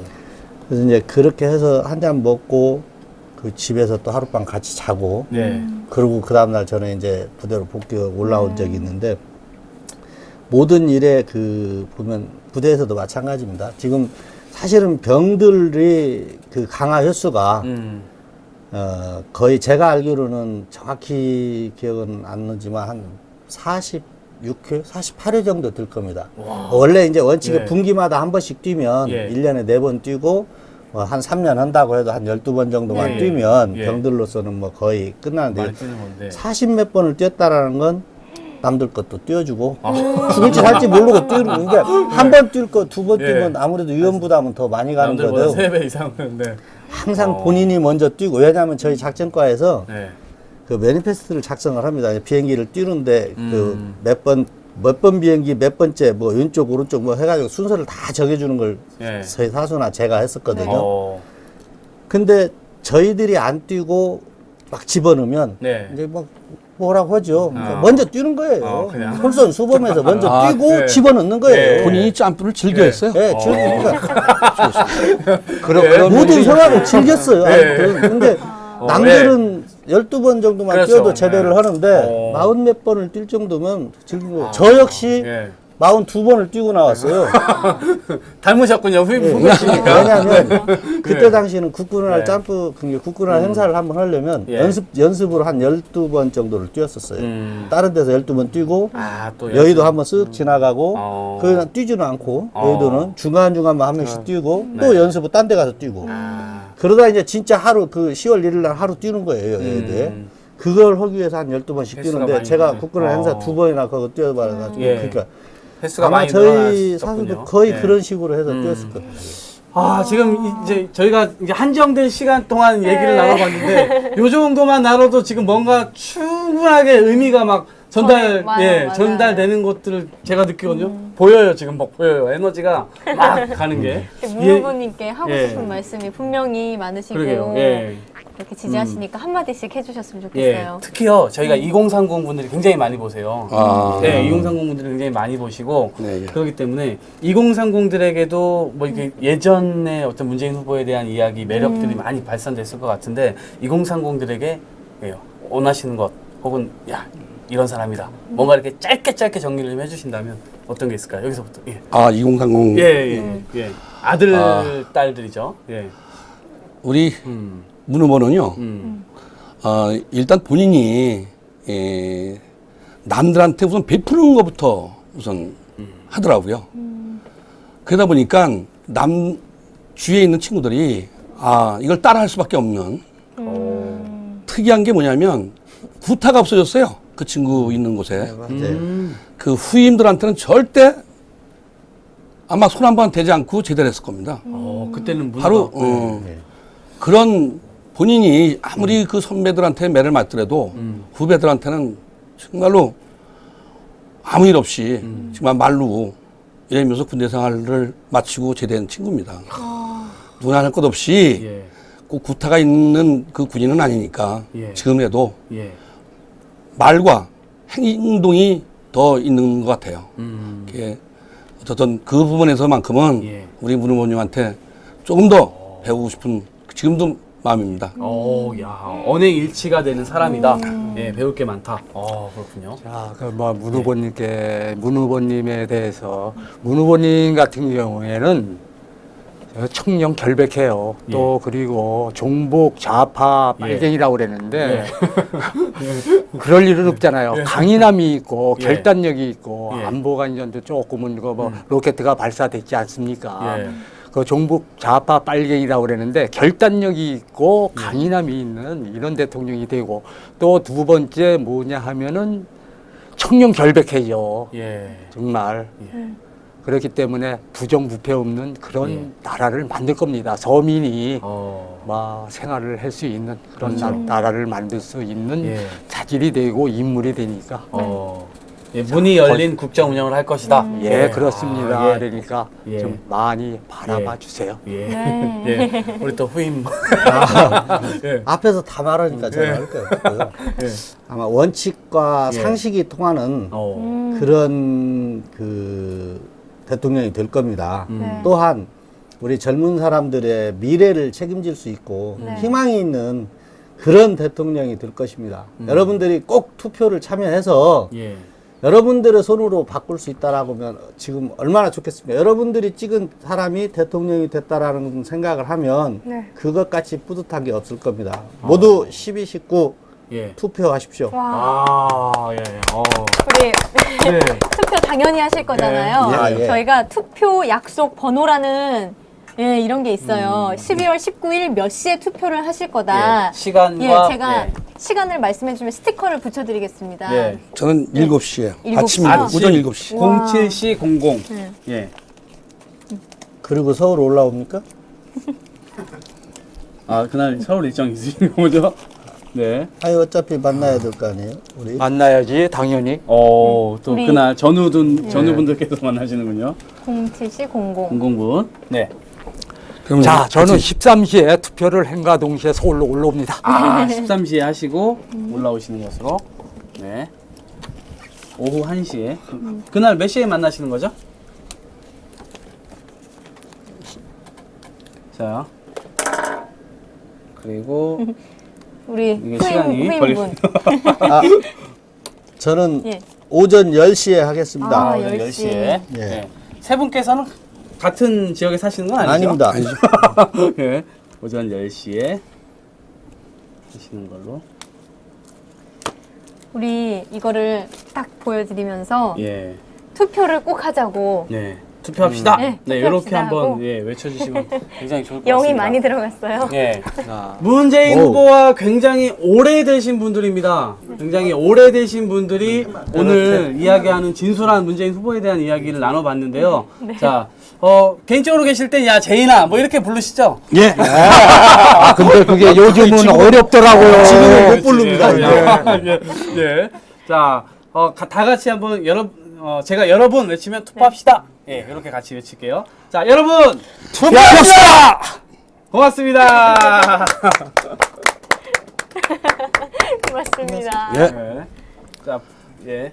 Speaker 5: 그래서 이제 그렇게 해서 한 잔 먹고 그 집에서 또 하룻밤 같이 자고
Speaker 2: 네.
Speaker 5: 그리고 그 다음날 저는 이제 부대로 복귀 올라온 적이 있는데 모든 일에 그 보면 부대에서도 마찬가지입니다. 지금 사실은 병들이 그 강화 횟수가 거의 제가 알기로는 정확히 기억은 안 나지만 한 46회, 48회 정도 될 겁니다. 원래 이제 원칙에
Speaker 2: 예.
Speaker 5: 분기마다 한 번씩 뛰면
Speaker 2: 예.
Speaker 5: 1년에 4번 뛰고 뭐 한 3년 한다고 해도 한 12번 정도만
Speaker 2: 예.
Speaker 5: 뛰면
Speaker 2: 예.
Speaker 5: 병들로서는 뭐 거의 끝나는데
Speaker 2: 많이 뜨는 건데.
Speaker 5: 40몇 번을 뛰었다라는 건 남들 것도 뛰어주고 죽을지 살지 모르고 뛰는 게 한 번 뛸 거 두 번
Speaker 2: 예.
Speaker 5: 뛰면 아무래도 위험 부담은 더 많이 가는
Speaker 2: 남들보다
Speaker 5: 거죠.
Speaker 2: 3배 이상은 네.
Speaker 5: 항상 본인이 먼저 뛰고 왜냐하면 저희 작전과에서
Speaker 2: 네.
Speaker 5: 그 매니페스트를 작성을 합니다. 비행기를 뛰는데 그 몇 번 비행기 몇 번째 뭐 왼쪽 오른쪽 뭐 해가지고 순서를 다 정해주는 걸
Speaker 2: 예.
Speaker 5: 저희 사수나 제가 했었거든요.
Speaker 2: 어.
Speaker 5: 근데 저희들이 안 뛰고 막 집어넣으면
Speaker 2: 네.
Speaker 5: 이제 막 뭐라고 하죠. 먼저 뛰는 거예요.
Speaker 2: 그냥.
Speaker 5: 솔선수범해서 먼저 뛰고
Speaker 2: 네.
Speaker 5: 집어넣는 거예요.
Speaker 2: 네.
Speaker 1: 본인이 점프를 즐겨 했어요.
Speaker 5: 예, 그러니까
Speaker 4: 그런
Speaker 5: 모든
Speaker 4: 분이
Speaker 5: 생활을 즐겼어요.
Speaker 2: 네.
Speaker 5: 하여튼. 근데 남들은 12번 정도만
Speaker 2: 그렇죠.
Speaker 5: 뛰어도 제대를
Speaker 2: 네.
Speaker 5: 하는데 40몇 번을 뛸 정도면 즐긴 거예요. 저 역시
Speaker 2: 예.
Speaker 5: 42번을 뛰고 나왔어요.
Speaker 2: 닮으셨군요. 후배시니까.
Speaker 5: 왜냐하면 그때
Speaker 2: 네.
Speaker 5: 당시에는 국군할
Speaker 2: 네.
Speaker 5: 점프, 국군할 행사를 한번 하려면
Speaker 2: 예.
Speaker 5: 연습으로 한 12번 정도를 뛰었었어요. 다른 데서 12번 뛰고
Speaker 2: 또
Speaker 5: 여의도 한번 쓱 지나가고
Speaker 2: 어.
Speaker 5: 거기는 뛰지는 않고
Speaker 2: 어.
Speaker 5: 여의도는 중간중간만 한 명씩 뛰고 또 연습을 딴 데 가서 뛰고 그러다 이제 진짜 하루 그 10월 1일 날 하루 뛰는 거예요. 여의도에. 그걸 하기 위해서 한 12번씩
Speaker 2: 횟수가
Speaker 5: 뛰는데
Speaker 2: 많이
Speaker 5: 제가
Speaker 2: 늘네.
Speaker 5: 국군할 행사 2번이나 그거 뛰어봐가지고
Speaker 2: 예.
Speaker 5: 그러니까
Speaker 2: 횟수가
Speaker 5: 아마
Speaker 2: 많이
Speaker 5: 저희
Speaker 2: 늘어났었군요.
Speaker 5: 사수도 거의
Speaker 2: 예.
Speaker 5: 그런 식으로 해서 뛰었을 거예요.
Speaker 2: 지금 이제 저희가 이제 한정된 시간 동안 얘기를 나눠봤는데 요 정도만 나눠도 지금 뭔가 충분하게 의미가 막
Speaker 3: 맞아요.
Speaker 2: 전달되는 것들을 제가 느끼거든요. 보여요, 지금 막 보여요. 에너지가 막 가는 게.
Speaker 3: 문후보님께 하고
Speaker 2: 예.
Speaker 3: 싶은 말씀이 분명히 많으시고
Speaker 2: 그러게요. 예.
Speaker 3: 이렇게 지지하시니까 한마디씩 해주셨으면
Speaker 2: 예,
Speaker 3: 좋겠어요.
Speaker 2: 특히요 저희가 2030 분들이 굉장히 많이 보세요.
Speaker 1: 아.
Speaker 2: 네, 2030 분들이 굉장히 많이 보시고
Speaker 1: 네, 예.
Speaker 2: 그렇기 때문에 2030들에게도 뭐 이렇게 예전에 어떤 문재인 후보에 대한 이야기 매력들이 많이 발산됐을 것 같은데 2030들에게 원하시는 것 혹은 야 이런 사람이다 뭔가 이렇게 짧게 정리를 좀 해주신다면 어떤 게 있을까요? 여기서부터
Speaker 1: 2030
Speaker 2: 예. 아들 딸들이죠. 예.
Speaker 1: 우리 문 후보는요.
Speaker 2: 음.
Speaker 1: 일단 본인이 남들한테 우선 베푸는 것부터 우선 하더라고요. 그러다 보니까 남 주위에 있는 친구들이 이걸 따라할 수밖에 없는 특이한 게 뭐냐면 구타가 없어졌어요. 그 친구 있는 곳에.
Speaker 5: 맞아요.
Speaker 1: 그 후임들한테는 절대 아마 손 한 번 대지 않고 제대로 했을 겁니다.
Speaker 2: 그때는 문화.
Speaker 1: 바로 그런 본인이 아무리 그 선배들한테 매를 맞더라도 후배들한테는 정말로 아무 일 없이 정말 말로 이러면서 군대 생활을 마치고 제대한 친구입니다. 누구나 할 것 없이
Speaker 2: 예.
Speaker 1: 꼭 구타가 있는 그 군인은 아니니까
Speaker 2: 예.
Speaker 1: 지금에도
Speaker 2: 예.
Speaker 1: 말과 행동이 더 있는 것 같아요. 이게 어쨌든 그 부분에서만큼은
Speaker 2: 예.
Speaker 1: 우리 문 후보님한테 조금 더 배우고 싶은 지금도 마음입니다.
Speaker 2: 야, 언행 일치가 되는 사람이다. 예, 배울 게 많다. 그렇군요.
Speaker 4: 자, 문 후보님께, 문 후보님에 대해서, 문 후보님 같은 경우에는 청년 결백해요. 또, 그리고 종북, 좌파, 빨갱이라고 그랬는데, 그럴 일은 없잖아요. 강인함이 있고,
Speaker 2: 예.
Speaker 4: 결단력이 있고,
Speaker 2: 예.
Speaker 4: 안보관전도 조금은 로켓트가 발사됐지 않습니까?
Speaker 2: 예.
Speaker 4: 그 종북 좌파 빨갱이라고 그랬는데 결단력이 있고 강인함이 있는 이런 대통령이 되고 또 두 번째 뭐냐 하면은 청년 결백해요.
Speaker 2: 예.
Speaker 4: 정말. 그렇기 때문에 부정부패 없는 그런 나라를 만들 겁니다. 서민이 막 생활을 할 수 있는 그런 나라를 만들 수 있는
Speaker 2: 예.
Speaker 4: 자질이 되고 인물이 되니까.
Speaker 2: 예, 문이 열린 국정 운영을 할 것이다.
Speaker 4: 예, 그렇습니다.
Speaker 2: 예.
Speaker 4: 그러니까
Speaker 2: 예.
Speaker 4: 좀 많이 바라봐 주세요.
Speaker 2: 예.
Speaker 3: 네.
Speaker 2: 예. 우리 또 후임. 예.
Speaker 5: 앞에서 다 말하니까 제가 할 거예요.
Speaker 2: 예.
Speaker 5: 아마 원칙과
Speaker 2: 예.
Speaker 5: 상식이 통하는 그런 그 대통령이 될 겁니다.
Speaker 3: 네.
Speaker 5: 또한 우리 젊은 사람들의 미래를 책임질 수 있고
Speaker 3: 네.
Speaker 5: 희망이 있는 그런 대통령이 될 것입니다. 여러분들이 꼭 투표를 참여해서
Speaker 2: 예.
Speaker 5: 여러분들의 손으로 바꿀 수 있다라고 하면 지금 얼마나 좋겠습니까? 여러분들이 찍은 사람이 대통령이 됐다라는 생각을 하면
Speaker 3: 네.
Speaker 5: 그것같이 뿌듯한 게 없을 겁니다. 모두 12, 19
Speaker 2: 예.
Speaker 5: 투표하십시오.
Speaker 3: 와.
Speaker 2: 예.
Speaker 3: 우리
Speaker 2: 예.
Speaker 3: 투표 당연히 하실 거잖아요.
Speaker 5: 예. 예.
Speaker 3: 저희가 투표 약속 번호라는 이런 게 있어요. 12월 19일 몇 시에 투표를 하실 거다.
Speaker 2: 예. 시간과
Speaker 3: 제가 시간을 말씀해 주면 스티커를 붙여드리겠습니다.
Speaker 2: 예.
Speaker 1: 저는 7시에
Speaker 3: 일곱
Speaker 1: 아침입니다.
Speaker 3: 시요?
Speaker 1: 오전 7시.
Speaker 3: 와.
Speaker 2: 07시 00.
Speaker 3: 네.
Speaker 2: 예.
Speaker 5: 그리고 서울 올라옵니까?
Speaker 2: 그날 서울 일정 있으신 거죠? 네.
Speaker 5: 아니 어차피 만나야 될 거 아니에요? 우리
Speaker 4: 만나야지 당연히.
Speaker 2: 또
Speaker 3: 우리-
Speaker 2: 그날 전우분들께서 만나시는군요.
Speaker 3: 07시 00.
Speaker 2: 00분. 네.
Speaker 1: 그럼
Speaker 4: 자, 저는 13시에 투표를 행과 동시에 서울로 올라옵니다.
Speaker 2: 13시에 하시고 올라오시는 것으로. 네. 오후 1시에. 그날 몇 시에 만나시는 거죠? 자. 그리고
Speaker 3: 우리
Speaker 2: 이게 시간이
Speaker 3: 후임분.
Speaker 5: 저는
Speaker 3: 예.
Speaker 5: 오전 10시에 하겠습니다.
Speaker 3: 아,
Speaker 2: 오전
Speaker 3: 10시.
Speaker 2: 10시에.
Speaker 5: 예.
Speaker 2: 네. 세 분께서는 같은 지역에 사시는 건 아니죠?
Speaker 5: 아닙니다.
Speaker 2: 예. 오전 10시에 하시는 걸로.
Speaker 3: 우리 이거를 딱 보여드리면서
Speaker 2: 예.
Speaker 3: 투표를 꼭 하자고
Speaker 2: 네. 투표합시다.
Speaker 3: 네,
Speaker 2: 네,
Speaker 3: 투표합시다
Speaker 2: 이렇게 한번
Speaker 3: 하고.
Speaker 2: 예, 외쳐주시면 굉장히 좋을 것 같습니다.
Speaker 3: 영이 많이 들어갔어요.
Speaker 2: 예.
Speaker 4: 자,
Speaker 2: 문재인
Speaker 5: 오.
Speaker 2: 후보와 굉장히 오래되신 분들입니다. 굉장히 오래되신 분들이 오늘 이야기하는 진솔한 문재인 후보에 대한 이야기를 나눠봤는데요. 자, 개인적으로 계실 때, 야, 제인아, 뭐 이렇게 부르시죠?
Speaker 1: 예.
Speaker 4: 아, 근데 그게 요즘은 어렵더라고요.
Speaker 5: 지금은 못 부릅니다.
Speaker 2: 예. 예. 자, 다 같이 한번 제가 여러분 외치면 투표합시다. 예, 이렇게 같이 외칠게요. 자, 여러분 투표합시다. 고맙습니다.
Speaker 3: 고맙습니다.
Speaker 1: 예.
Speaker 2: 네. 자, 예.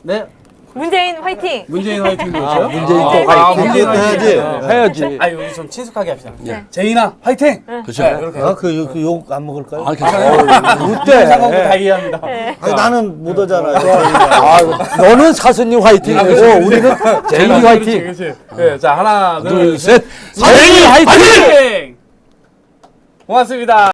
Speaker 2: 네.
Speaker 3: 문재인 화이팅!
Speaker 2: 문재인 화이팅도 있어요?
Speaker 4: 문재인 또
Speaker 2: 화이팅.
Speaker 5: 문재인 해야지.
Speaker 4: 해야지.
Speaker 2: 아, 여기 좀 친숙하게 합시다.
Speaker 3: 네.
Speaker 2: 제인아 화이팅.
Speaker 1: 그렇죠.
Speaker 2: 네, 이렇게.
Speaker 5: 아, 그 욕 안 먹을까요?
Speaker 1: 아, 괜찮아요.
Speaker 4: 어때?
Speaker 2: 상황도 다 이해합니다.
Speaker 5: 아니, 나는 못 오잖아요.
Speaker 4: 아, 너는 사수님 화이팅이고 우리는 제인이 화이팅.
Speaker 2: 그렇지. 네, 자, 하나,
Speaker 1: 둘,
Speaker 2: 둘, 셋.
Speaker 1: 셋.
Speaker 4: 제인이 화이팅.
Speaker 2: 화이팅! 고맙습니다.